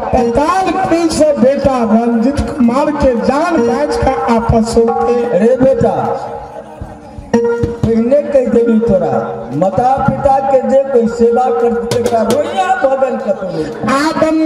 पतालपुरी से बेटा रंजित कुमार के जान बैच का आपस होते। अरे बेटा, पहले कह देवी तोरा माता पिता के जे कोई सेवा करते का रोइया बदल कतो आदम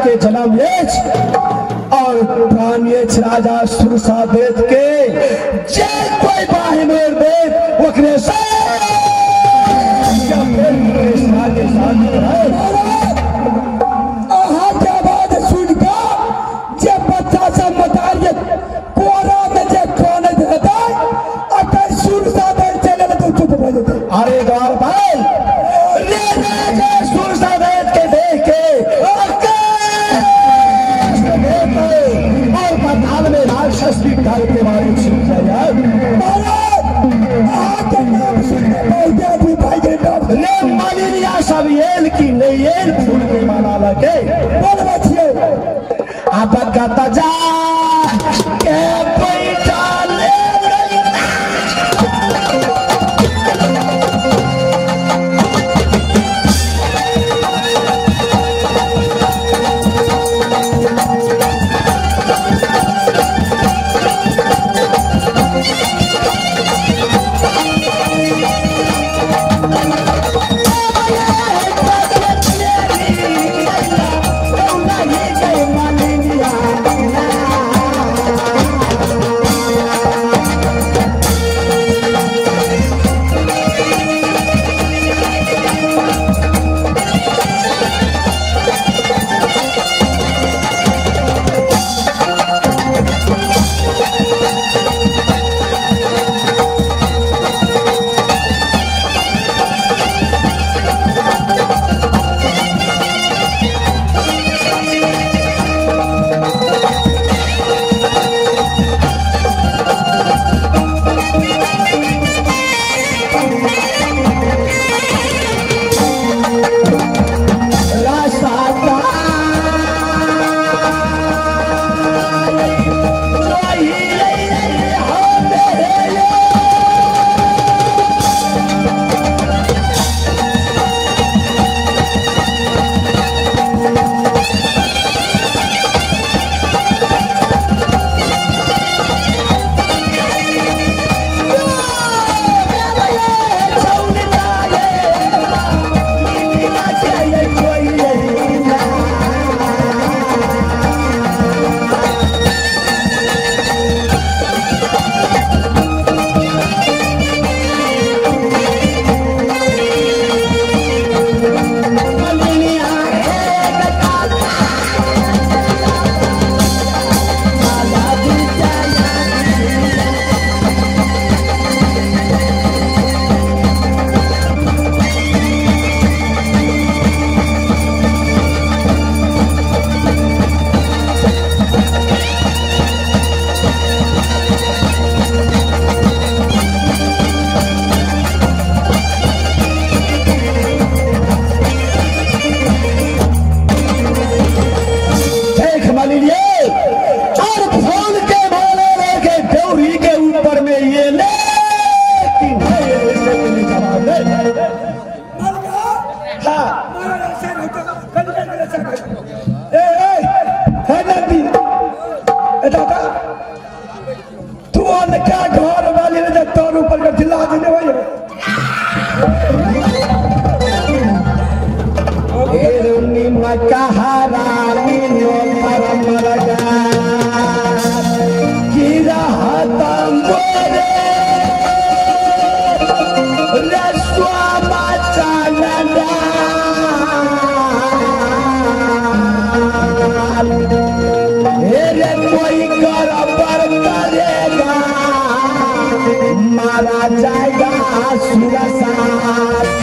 के जन्म और राजा सुरसादेव के जे कोई बाहिनोर देव ओकरे से अरे गौर भाई सुरसादेव के देख के और पताल में राक्षस की ढाल के बारे में मालिनिया सब येल की नहीं येल फूल के माला लगे बोल बचिए आप कहता जा के बैठा ले कहारा बराबर करेगा मारा जाएगा सुरसात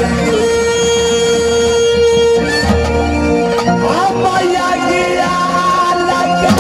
मैया गिरा लगा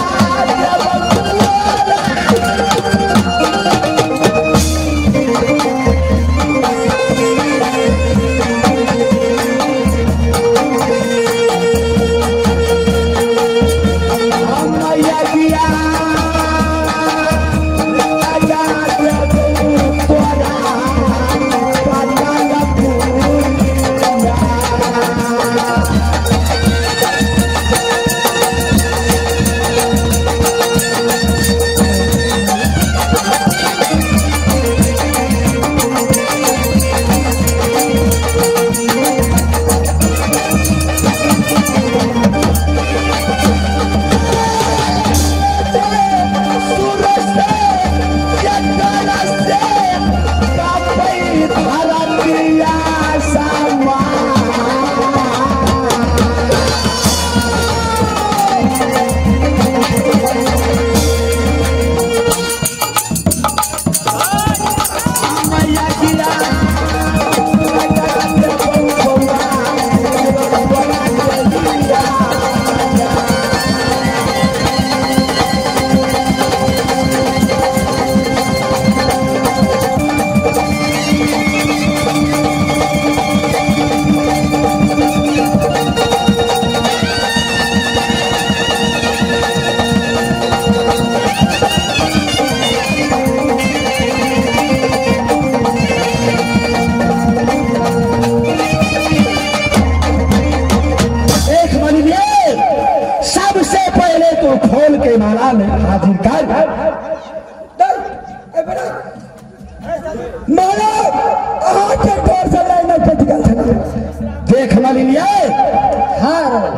देख लिया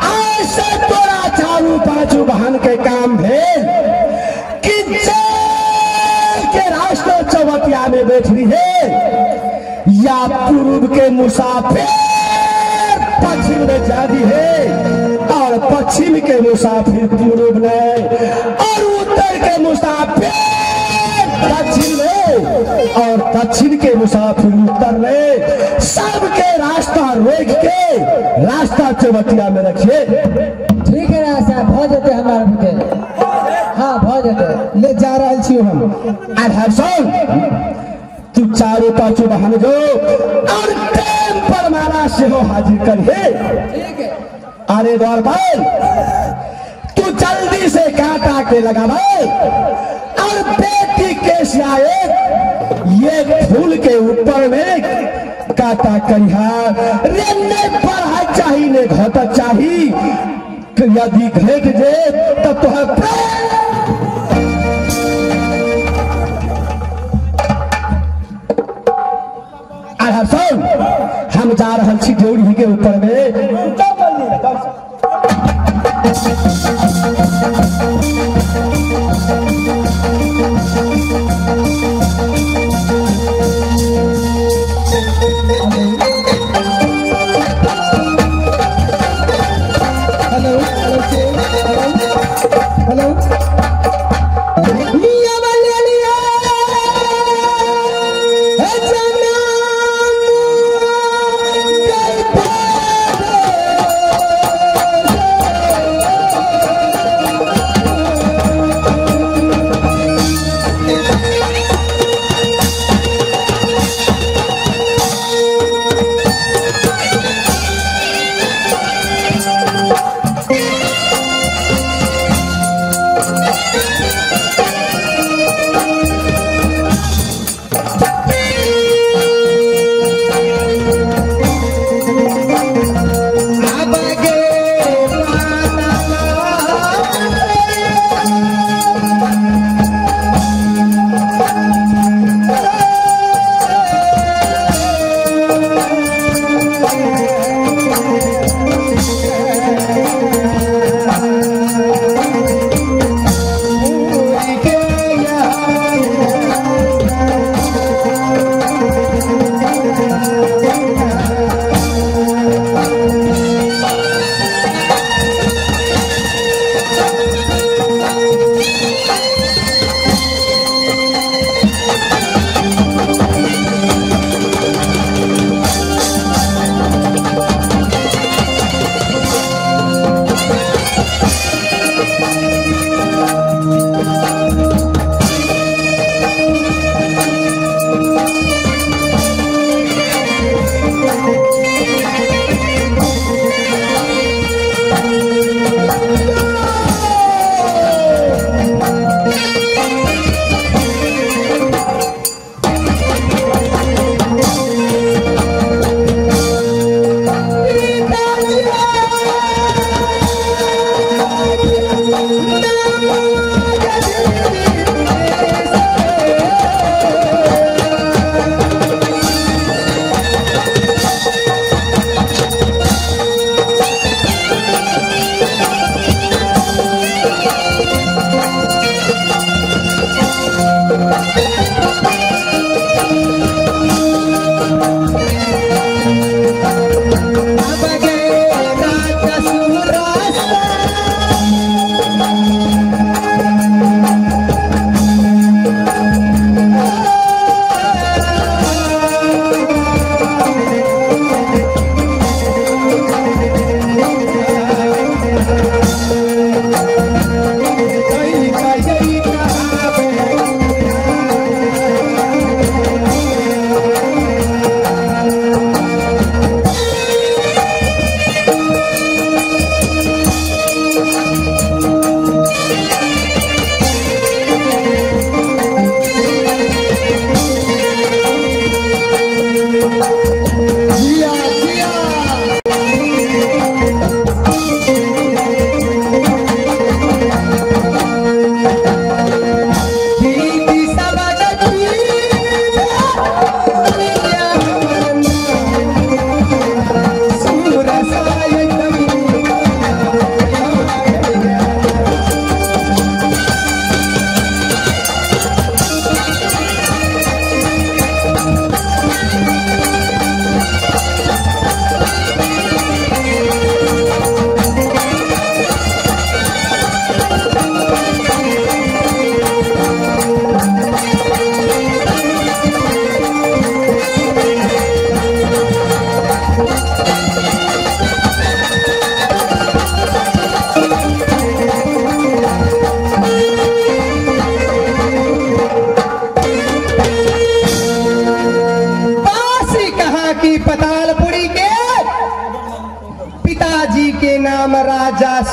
ऐसे तोरा चारू पाछू बहन के काम भेल कि के राष्ट्र चौबतिया में बैठ रही है या पूर्व के मुसाफिर पश्चिम में जाती है और पश्चिम के मुसाफिर पूर्व में और उत्तर के मुसाफिर दक्षिण में और दक्षिण के मुसाफिर उत्तर में सबके रास्ता रोक के रास्ता चौबतिया में रखिए। ठीक है रास्ता भ जते हमारे बुके हाँ भ जते ले जा रहा छी हम आधार सुन तू चारों पांचों बहन जो और टाइम पर माला से हो हाजिर करिए। ठीक है अरे द्वार भाई तू जल्दी से काटा के लगा भाई और बेटी कैसे आए ये फूल के ऊपर में काटा करिहा रे नहीं पढ़ा चाहिए ने घट चाहिए यदि घट जे तो तुहर सुन हम जा रहे छी ड्योढ़ी के ऊपर में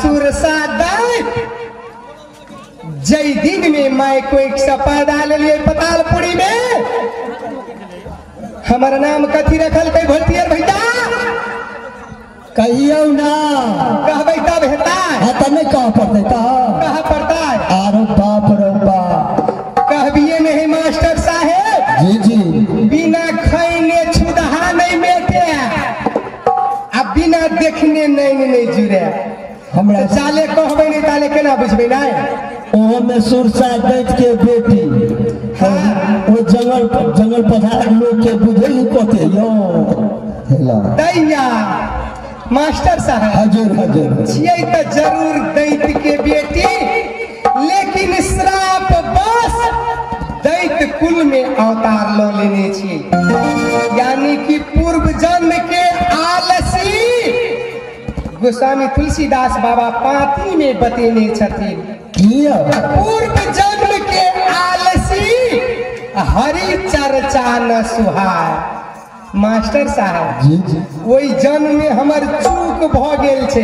सुरसा दैत जय दिन में मैं कोई पैदा ले लिए पतालपुरी में हमारा नाम कथी रखल कई भरतियर भैया कहियो ना कहबै तब हेता हता नहीं कह पड़ते कहा पड़ता है आरो बाप रे बाप कहबिए नहीं मास्टर साहेब जी जी बिना खैने छुदहा नहीं मेटे अब बिना देखने नहीं जुड़े हमरा चाले कहबै नहीं ताले केना बुझबै नहीं ओहो में सुरसा दैत के बेटी वो जंगल पधार लोग के बुझे ही कोते यो दैया मास्टर साहब हजूर छियै तो जरूर दैत के बेटी लेकिन श्राप बस दैत कुल में अवतार लो लेने छी यानी कि पूर्व जन्म के आलसी गोस्वामी तुलसीदास बाबा पाती में बतेने छथिन पूर्व जन्म के आलसी हरि चर्चा न सुहाय मास्टर साहब जी जी वही जन्म में हमर चूक भ गेल छै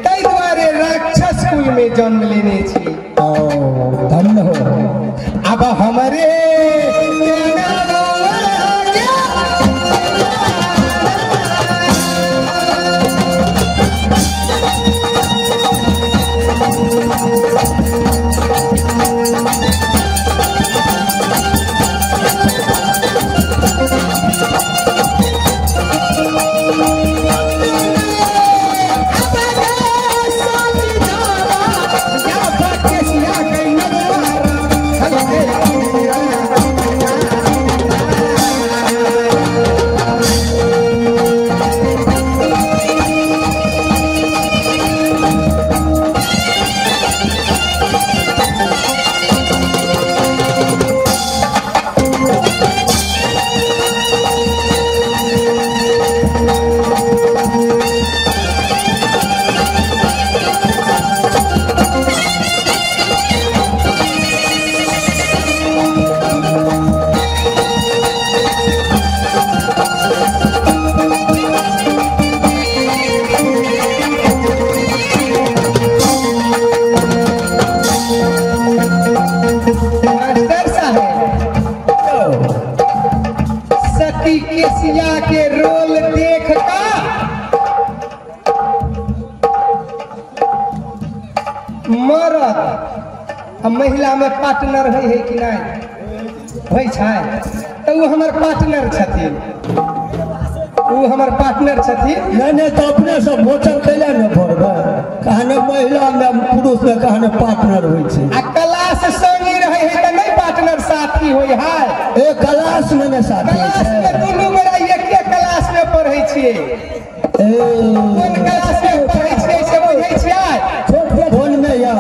ताहि दुआरे राक्षस कुल में जन्म लेने छी धन्य हो अब हमरे केसिया के रोल देख का मरद महिला में पार्टनर है कि नहीं होइ छै तो वो हमर पार्टनर छथिन वो हमर पार्टनर छथिन नहीं तो अपने सब मोटर कैला न भरबे कहने महिला में पुरुष में कहने पार्टनर होइ छै आ क्लास संगी रहे है तो नहीं पार्टनर साथी होइ है ए क्लास में न साथी क्लास में दुनू गोरा एके क्लास में पढ़ै छियै कोन क्लास में पढ़ै छियै से बुझै छियै फोन में या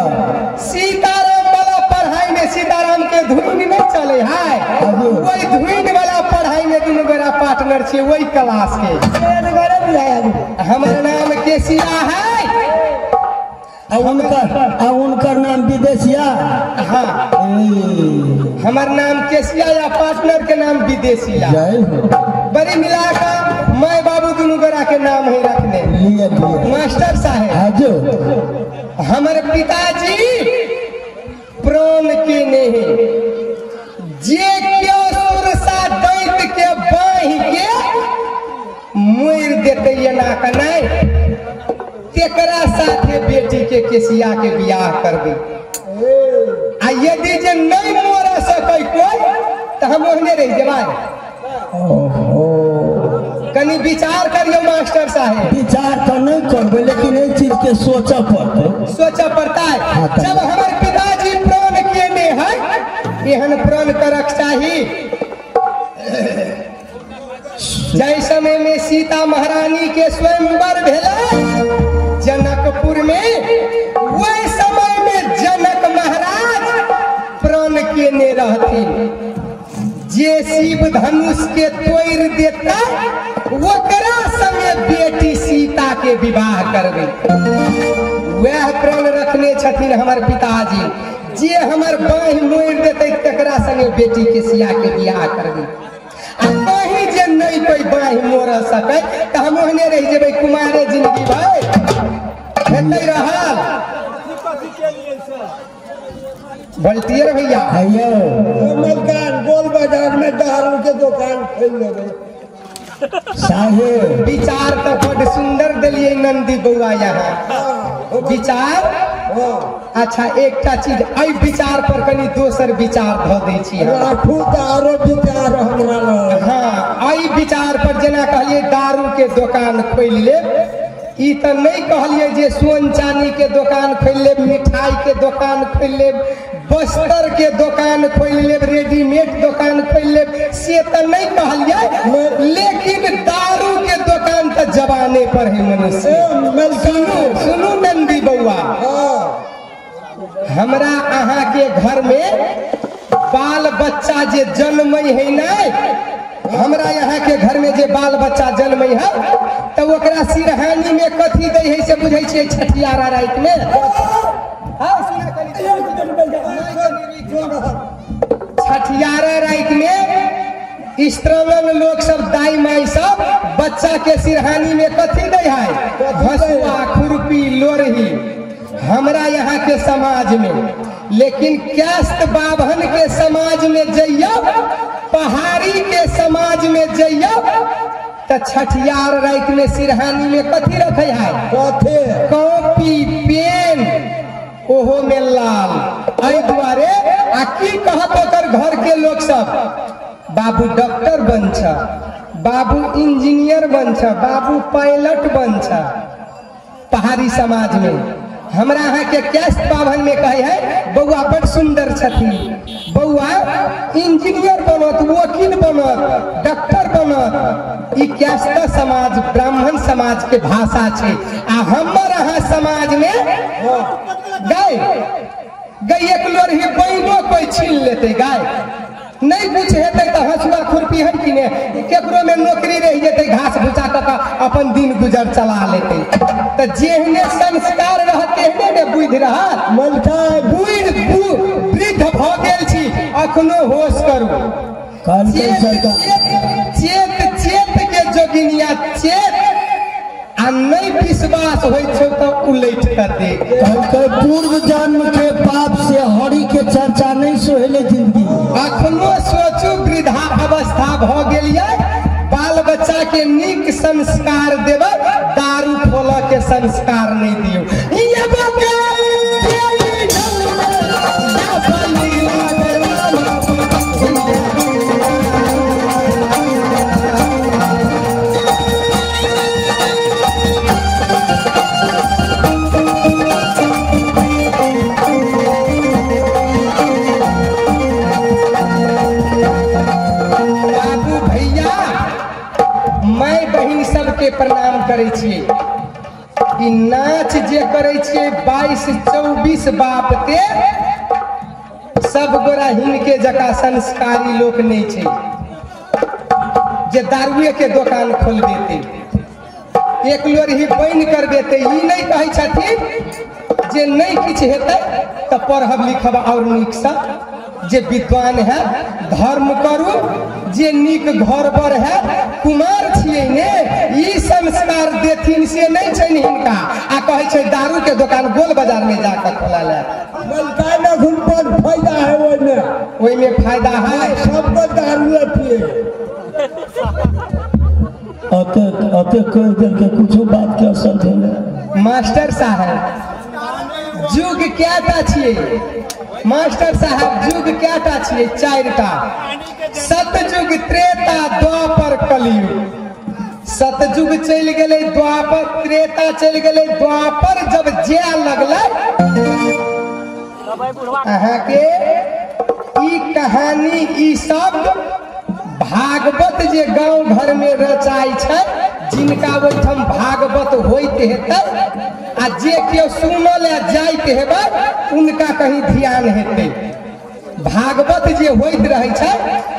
सीताराम वाला पढ़ाई में सीताराम के धुन नहीं चले है वही धुन वाला पढ़ाई में दुनू गोरा पार्टनर छियै वही क्लास के हमर नाम केसिया है उनकर नाम विदेशिया हाँ हमार नाम केसिया या पार्टनर के नाम विदेशिया बड़ी मिलाकर मैं बाबू दुनू गोरा के नाम ही रखने मास्टर साहेब हमारे पिताजी प्राण के नहीं जे क्यों सुरसा दैत के बाही के मुर देते ये ना कनाई तेकरा साथे बेटी के केसिया के बियाह करबे आ यदि जे नहीं मोर सकै कोई तो हम ओहने रह जेबै कनी विचार करियो मास्टर साहेब विचार तो नहीं करबे लेकिन एक चीज के सोचा पड़ता है जब हमारे पिताजी प्राण केने है एहन प्राण करक चाही जय समय में सीता महारानी के स्वयंवर भेला जनकपुर में वही समय में जनक महाराज प्राण केने रहथिन जे शिव धनुष के तोड़ देता वकरा समय बेटी सीता के विवाह करबे वह प्राण रखने छथिन हमार पिताजी जे हमार बाँह मोड़ देते तकरा संगे बेटी के सिया के बियाह करबे आ कहीं जे नहीं कोई बाँह मोड़ सके तो हम ओहने रह जेबै कुमारे जिंदगी भाई हेतै रहल बोलतिए रे भैया। मलकान गोल बाजार में दारू के दुकान खोल लेबै साहेब विचार तो बड़ सुंदर दिलिए नंदी बउआ यहाँ विचार। अच्छा एकटा चीज एहि विचार पर कनी दोसर विचार ध दै छी हम। राखू तऽ आरो विचार हमरा लग। हाँ एहि विचार पर जेना कहलिए दारू के दुकान खोल लेब, ई तो नहीं कहलिए जे सोन चांदी के दुकान खोल लेब, मिठाई के दुकान खोल लेब, बस्तर के दुकान खोल लेब, रेडीमेड दुकान खोल लेब, से तो नहीं कहलिए। लेकिन दारू के दुकान तो जवाने पर है मनुष्य। सुनू नंदी बउआ, हमरा अहाँ के घर में बाल बच्चा जे जन्म है ना, हमरा यहाँ के घर में जे बाल बच्चा जन्म है तो ओकरा सिरहानी में कथी दे है से बुझे छे छठियारा रात में। छठियारा रात में स्त्रीगण लोग सब दाई माई सब बच्चा के सिरहानी में कथी दे है? भसुआ, खुरपी, लोरही। हमरा यहाँ के समाज में, लेकिन कैस्त बाभन के समाज में जइयो, पहाड़ी के समाज में जइयो तो छठियार रात में सिरहानी में कथी रखे है? कॉपी पेन, ओहो में लाल। एहि दुआरे आ की कहत ओकर घर के लोग सब, बाबू डॉक्टर बन छ, बाबू इंजीनियर बन छ, बाबू पायलट बन छ। पहाड़ी समाज में हमरा यहाँ के कैस्ट बाभन में कहे है बउआ बड़ सुंदर छथी, बउआ इंजीनियर बनत, वकील बनत, डॉक्टर बनत। ई कैस्ट समाज ब्राह्मण समाज के भाषा छे। आ हमर यहाँ समाज में गाय एक लोरही बैलो कोई छीन लेते, गाय नहीं कुछ हेतै तो हसुआ खुरपी है कि नहीं, केकरो में नौकरी रह जेतै, घास भूसा कऽ अपन दिन गुजर चला लेते। तो जेहने संस्कार रहत तेहने ने बुद्धि रहत। वृद्ध भ गेल छी, अखनो होश करू। चेत के जोगिनिया चेत आ नहीं विश्वास हो तो उलट कर दे। पूर्व जन्म के पाप से हरि के चर्चा नहीं सोहेले जिंदगी। अखनो सोचू वृद्धा अवस्था भ गेलिए, बाल बच्चा के नीक संस्कार देबै, दारू फोल के संस्कार नहीं दियो। प्रणाम करे छिए। ई नाच जे करे छिए 22-24 बाप ते सब गोरा हिनके जका संस्कारी लोक नहीं छे जे दारुए के दुकान खोल देते, एक लोरही बन कर देते। ई नहीं कहे छथिन जे नहीं किछ हेतै तो पढ़ब लिखब और नीक सा, जे विद्वान है धर्म करू, जे नीक घर पर है कुमार छिए ने, ई संस्कार देथिन से नहीं छै हिनका। आ कहे छै दारू के दुकान गोल बाजार में जाकर खोला ले। फायदा है ओई में फायदा है, सबको दारू पिए। अते कह देल के कुछ बात के असर भेल। मास्टर साहब जुग क्याटा छिए? मास्टर साहब जुग क्याटा छिए? 4टा। सतयुग, त्रेता, द्वापर, कलयुग। सतयुग चल गए, द्वापर, त्रेता चल गए, द्वापर जब जाय लगलै अहाँ के ई कहानी ई सब भागवत जे गांव घर में रचाई छै, जिनका ओठम भागवत होइत हेतै आ जे केओ सुनल जाइत हेबै उनका कहीं ध्यान हेतै। भागवत जे होइत रहे छै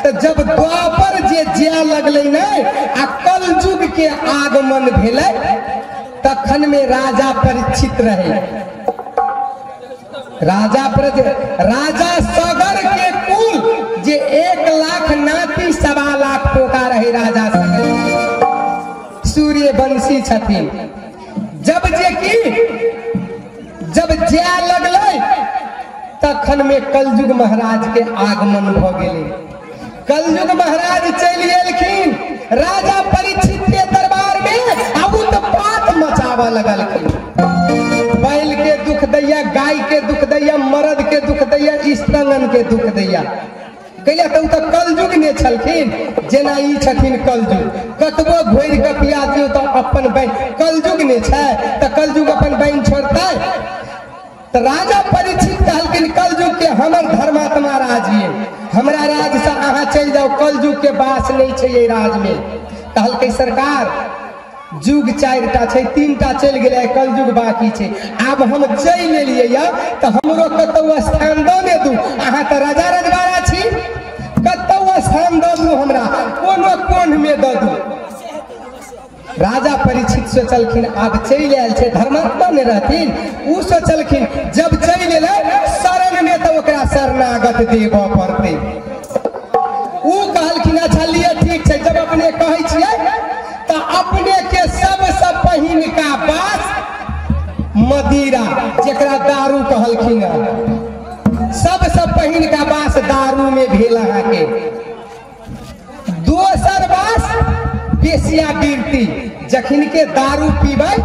तो जब द्वापर जे जाय लगलै ने आ कलयुग के आगमन भेलै तखन में राजा परीक्षित रहे। राजा सगर के कुल जे 1 लाख नाती 1.25 लाख पोता रहे राजा सगर, सूर्यवंशी छथिन। जब जे की जाय लगलै तखन में कलयुग महाराज के आगमन भ गेलै। कलयुग महाराज चलि एलखिन राजा परीक्षित के दरबार में, अब तो बात मचावा लगलखिन। बैल के दुख दैया, गाय के दुख दैया, मर्द के दुख दैया, स्त्रंगन के दुख दैया। कैला तो कलयुग ने छलखिन, जेना ई छथिन कलयुग। कतबो घोरि के पिया दियो तो अपन बहन, कलयुग ने छै त कलयुग अपन बहन छोड़तै। तो राजा परीक्षित कहलखिन कलयुग के हमर धर्मात्मा राज ये, हमरा राज से अहाँ चल जाओ, कलयुग के वास नहीं छै ये राज में। कहलकै सरकार जुग 4टा छै, 3टा चल गेलै, कलयुग बाकी छै। आब हम चल एलियै या तो हमरो कतौ स्थान दऽ दे दू। अहाँ तो राजा रजवाड़ा छी, कतौ स्थान दऽ दू हमरा, कोनो कोन में दऽ दू। राजा परीक्षित सोचलखिन आब चल आयल छै, धर्मात्मा ने रहथिन। उ सोचलखिन जब चल एलै शरण में तो ओकरा शरणागत देबऽ पड़तै। उ कहलखिन अच्छा लिए ठीक छै, जब अपने कहै छियै तो अपने के सबसे पहिन का बास मदिरा, जेकरा दारू कहलखिन, सबसे पहिन का बास दारू में भेल अहाँ के। दोसर बास वेश्यावृत्ति, जखन के दारू पीबै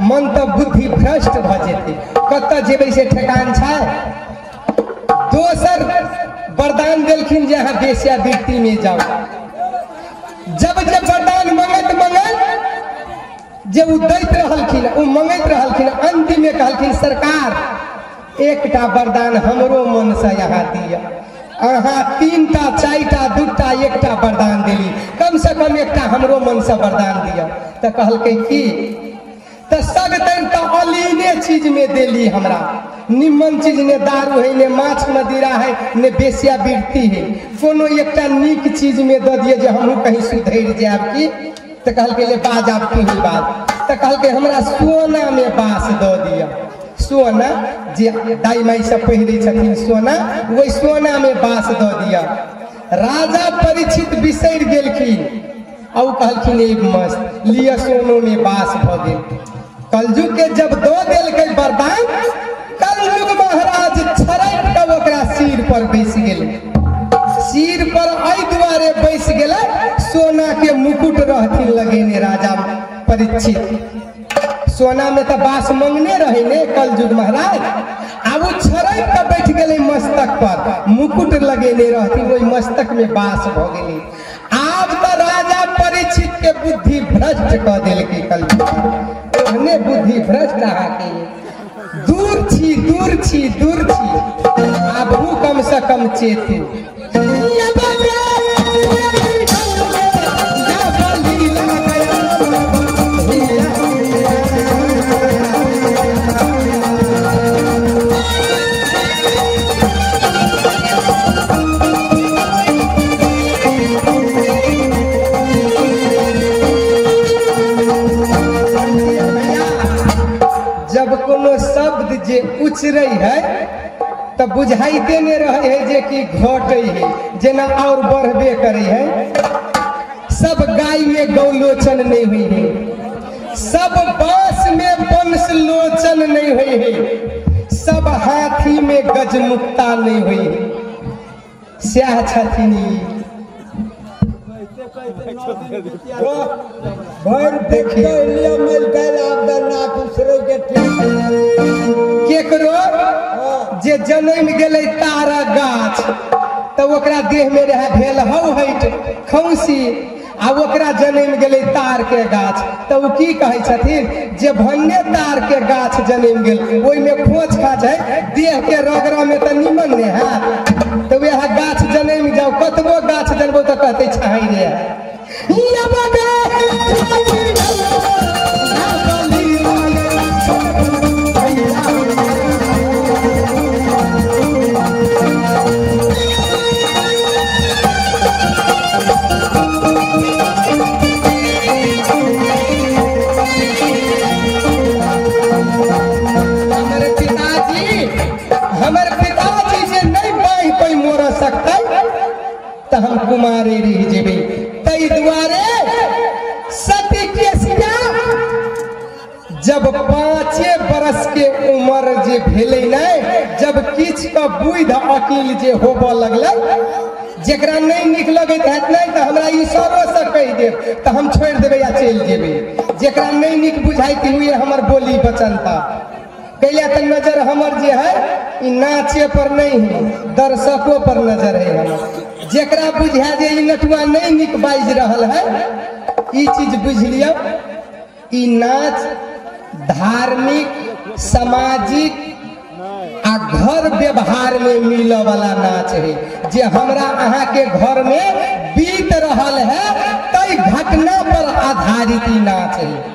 मन तो बुद्धि भ्रष्ट भ जेतै, कतऽ जेबै से ठेकान छै। दोसर वरदान देलखिन जे अहाँ वेश्यावृत्ति में जाओ। जब जब वरदान मंगैत मंगैत जे उ दैत रहलखिन, उ मंगैत रहलखिन, अंतिम में कहलखिन सरकार एकटा वरदान हमरो मन से यहाँ दिया। अहाँ 3टा 4टा 2टा 1टा वरदान देली, कम से कम एकटा हमरो मन से वरदान दिया। तो कहलकै की तो सगतन तो अलीने चीज में देली हमरा, निम्न चीज ने दारू है, ने माछ मदिरा है, ने वेश्यावृत्ति है, कोनो एकटा नीक चीज में दऽ दिए जे हमहूँ कहीं सुधरि जायब की। तो कहलकै ले बाज आब तू ही बात। तो कहलकै हमरा सोना में बास दऽ दिया। सोना जे दाई माई सब पहिरे छथिन सोना, वही सोना में बास दऽ दिया। राजा परीक्षित बिसरि गेलखिन, और कहलखिन एक मस्त लिया सोनो में बास भ गेल। कलयुग के जब दऽ देलकै वरदान, कलयुग महाराज छरैक कऽ ओकरा सिर पर बैस गेलै। सिर पर एहि दुआरे बैस गेलै सोना के मुकुट रहथिन लगेने राजा परीक्षित। सोना में तो बास मंगने रहे ने कलयुग महाराज, आब वो छरैक कऽ बैठ गेलै मस्तक पर, मुकुट लगेने रहथिन, वही मस्तक में बास भ गेलै। आब तो राजा परीक्षित के बुद्धि भ्रष्ट कऽ देलकै कलयुग। ओहने बुद्धि भ्रष्ट अहाँके दूर छी, दूर छी, दूर छी। आब वो कम से कम चेतू। जब कोनो शब्द जे उचरै है तब बुझाइते नहीं रहे है जे कि घटे है, जेना और बढ़बे करे है। सब गाय में गौलोचन नहीं हुई है, सब बांस में वंश लोचन नहीं हुई है, सब हाथी में गजमुक्ता नहीं हुई है। स्याह छथिन केकरो जे जन्म गेलै तारा गाछ, तब ओकरा देह में रहे भेल हौहट खौसी, आ ओकरा जन्म गेलै तार के गाछ। तो वो की कहे छथिन जे भन्ने तार के गाछ जन्म गेल, ओहि में खोच खाच है, देह के रगड़ा में तो निमन ने है। तो वह गाछ जन्म जाओ, कतबो गाछ जनबो तो कहते छाई रे तो हम कुमारे रह जेबे। तई दुआरे सती केसिया जब 5 बरस के उम्र जे जे भेलै नहीं, जब किछ का बुध अकील जे होबऽ लगलै, जेकरा नहीं निक लगैत हैत नहीं तो हमरा इशारो से कह देब तो हम छोड़ देबै या चल जेबै। जेकरा नहीं निक बुझाइत हुए हमर बोली बचन था कैला तो नजर हमर जे है ई नाचे पर नहीं है, दर्शकों पर नजर है हमर। जेकरा बुझा जे ई नटुआ नहीं निक बाज रहल है, ई चीज बुझ लिया, ई नाच धार्मिक सामाजिक आ घर व्यवहार में मिले वाला नाच है, जे हमरा अहाँ के घर में बीत रहल है तई घटना पर आधारित ई नाच है।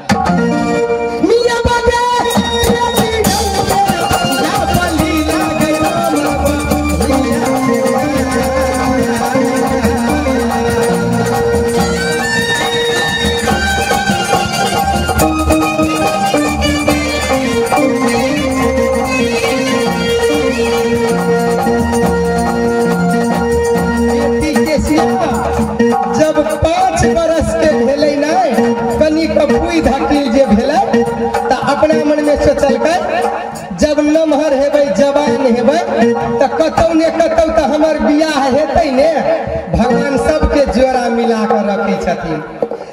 जब 5 बरस के भेलै नहीं, कनी कपुई धकील जे भेलै तो अपना मन में सोचलकै जब नमहर हेबै जवान हेबै तो कतौ ने कतौ तो हमर बियाह हेतै ने, भगवान सबके जोड़ा मिला कर रखे छथिन।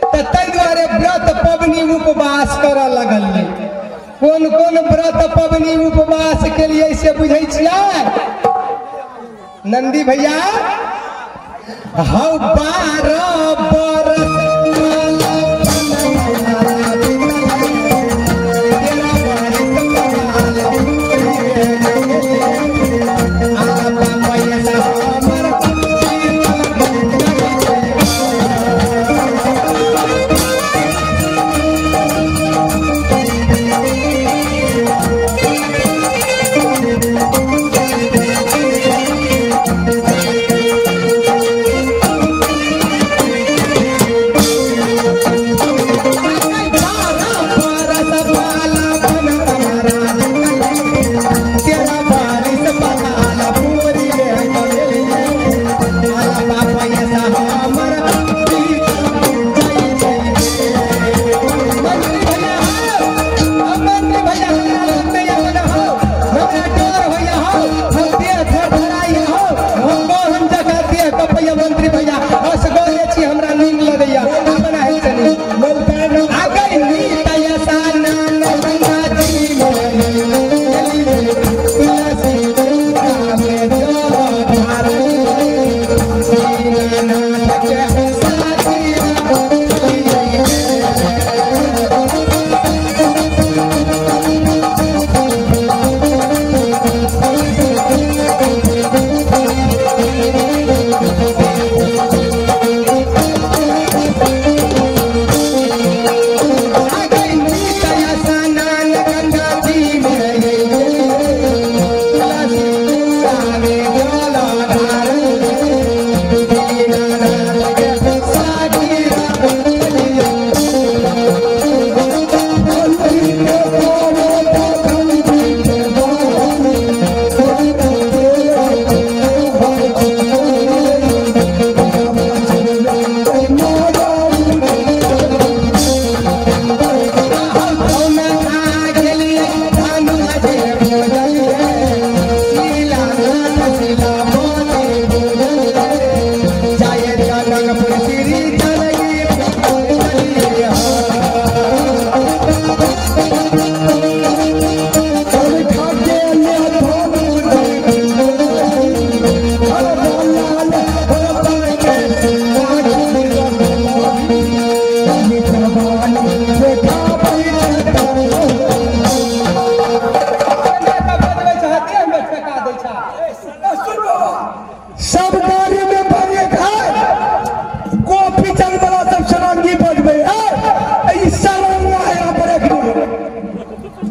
तो ताहि दुआरे व्रत पबनी उपवास करऽ लगलियै। कोन कोन व्रत पबनी उपवास के लिए से बुझै छियै नंदी भैया? हौ 12 बरस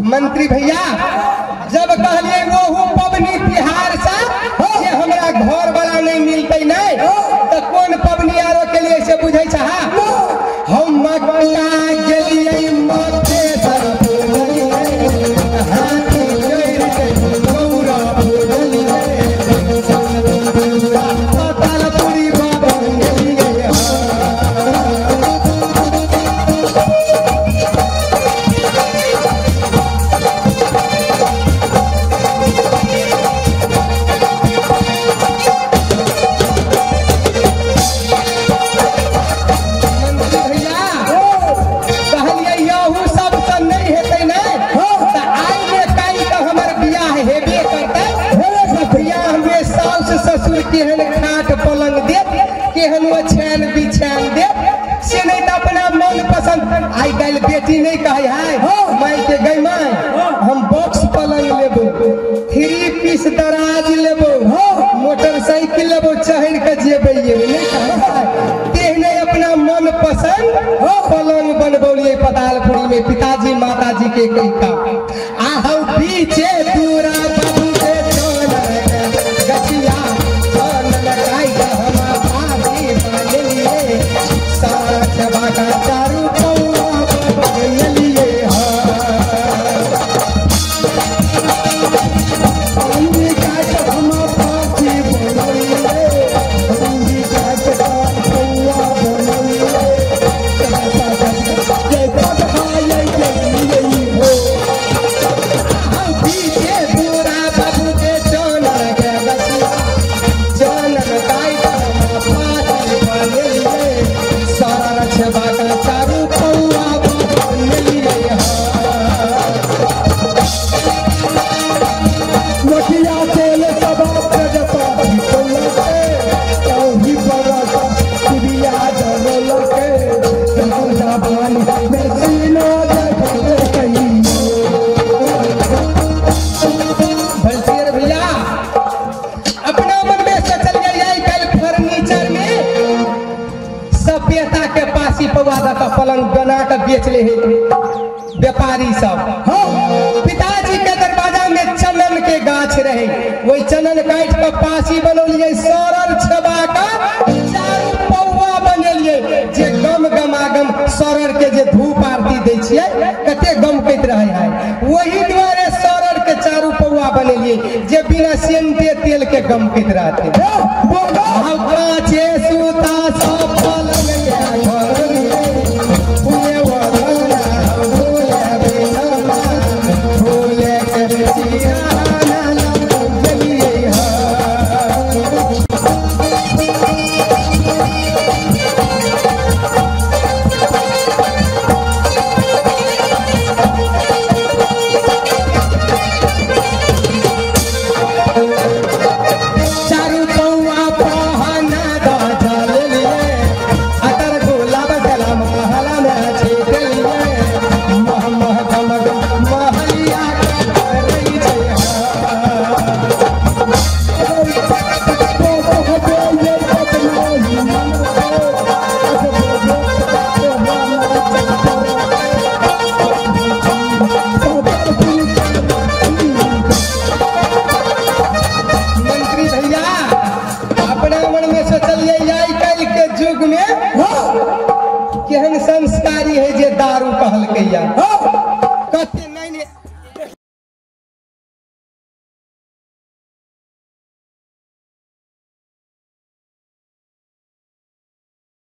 मंत्री भैया जब कहलिए वो पबनी तिहार से ये हमरा घर वाला नहीं मिलते नहीं तो कौन पबनी आरो के लिए से बुझे छहा हम मक्का गेलिए मक्के सर हाथी जोड़ के गौरा बोलिए तालपुरी बाबा गेलिए सास ससुर केहन खाट पलंग दे, केहन ओछैन बिछैन दे, से नहीं तो अपना मन पसंद। आई काल्हि बेटी नहीं कहे है माई के गई माई हम बॉक्स पलंग लेबो, 3 पीस दराज लेबो, मोटरसाइकिल लेबो, चढ़ के जेबे, नहीं कहे तेहने अपना मन पसंद पलंग बनबौलिए पतालपुरी में पिताजी माताजी के कई का। आहू पीछे दूरा बाबू के चोनर गछिया चोनर गाय हम फांसी बनेलिए, सारा छबा का चारू पौआ बनेलिए। पलंग बना कर बेच ले व्यापारी सब। पिताजी के दरवाजा में चनन के गाछ रहे, वही चनन काट के पासी बनौलिए, सरल छबा का चारू पौआ बनेलिए, जे गम गमागम सरर के जे धूप आरती दै छियै कते गम कैत रहे है, वही द्वारे सरर के चारू पौआ बनेलिए जे बिना सेंटे तेल के गम कैत रहते। काचे सूता सब पलंग संस्कारी है जे दारू कहल गया।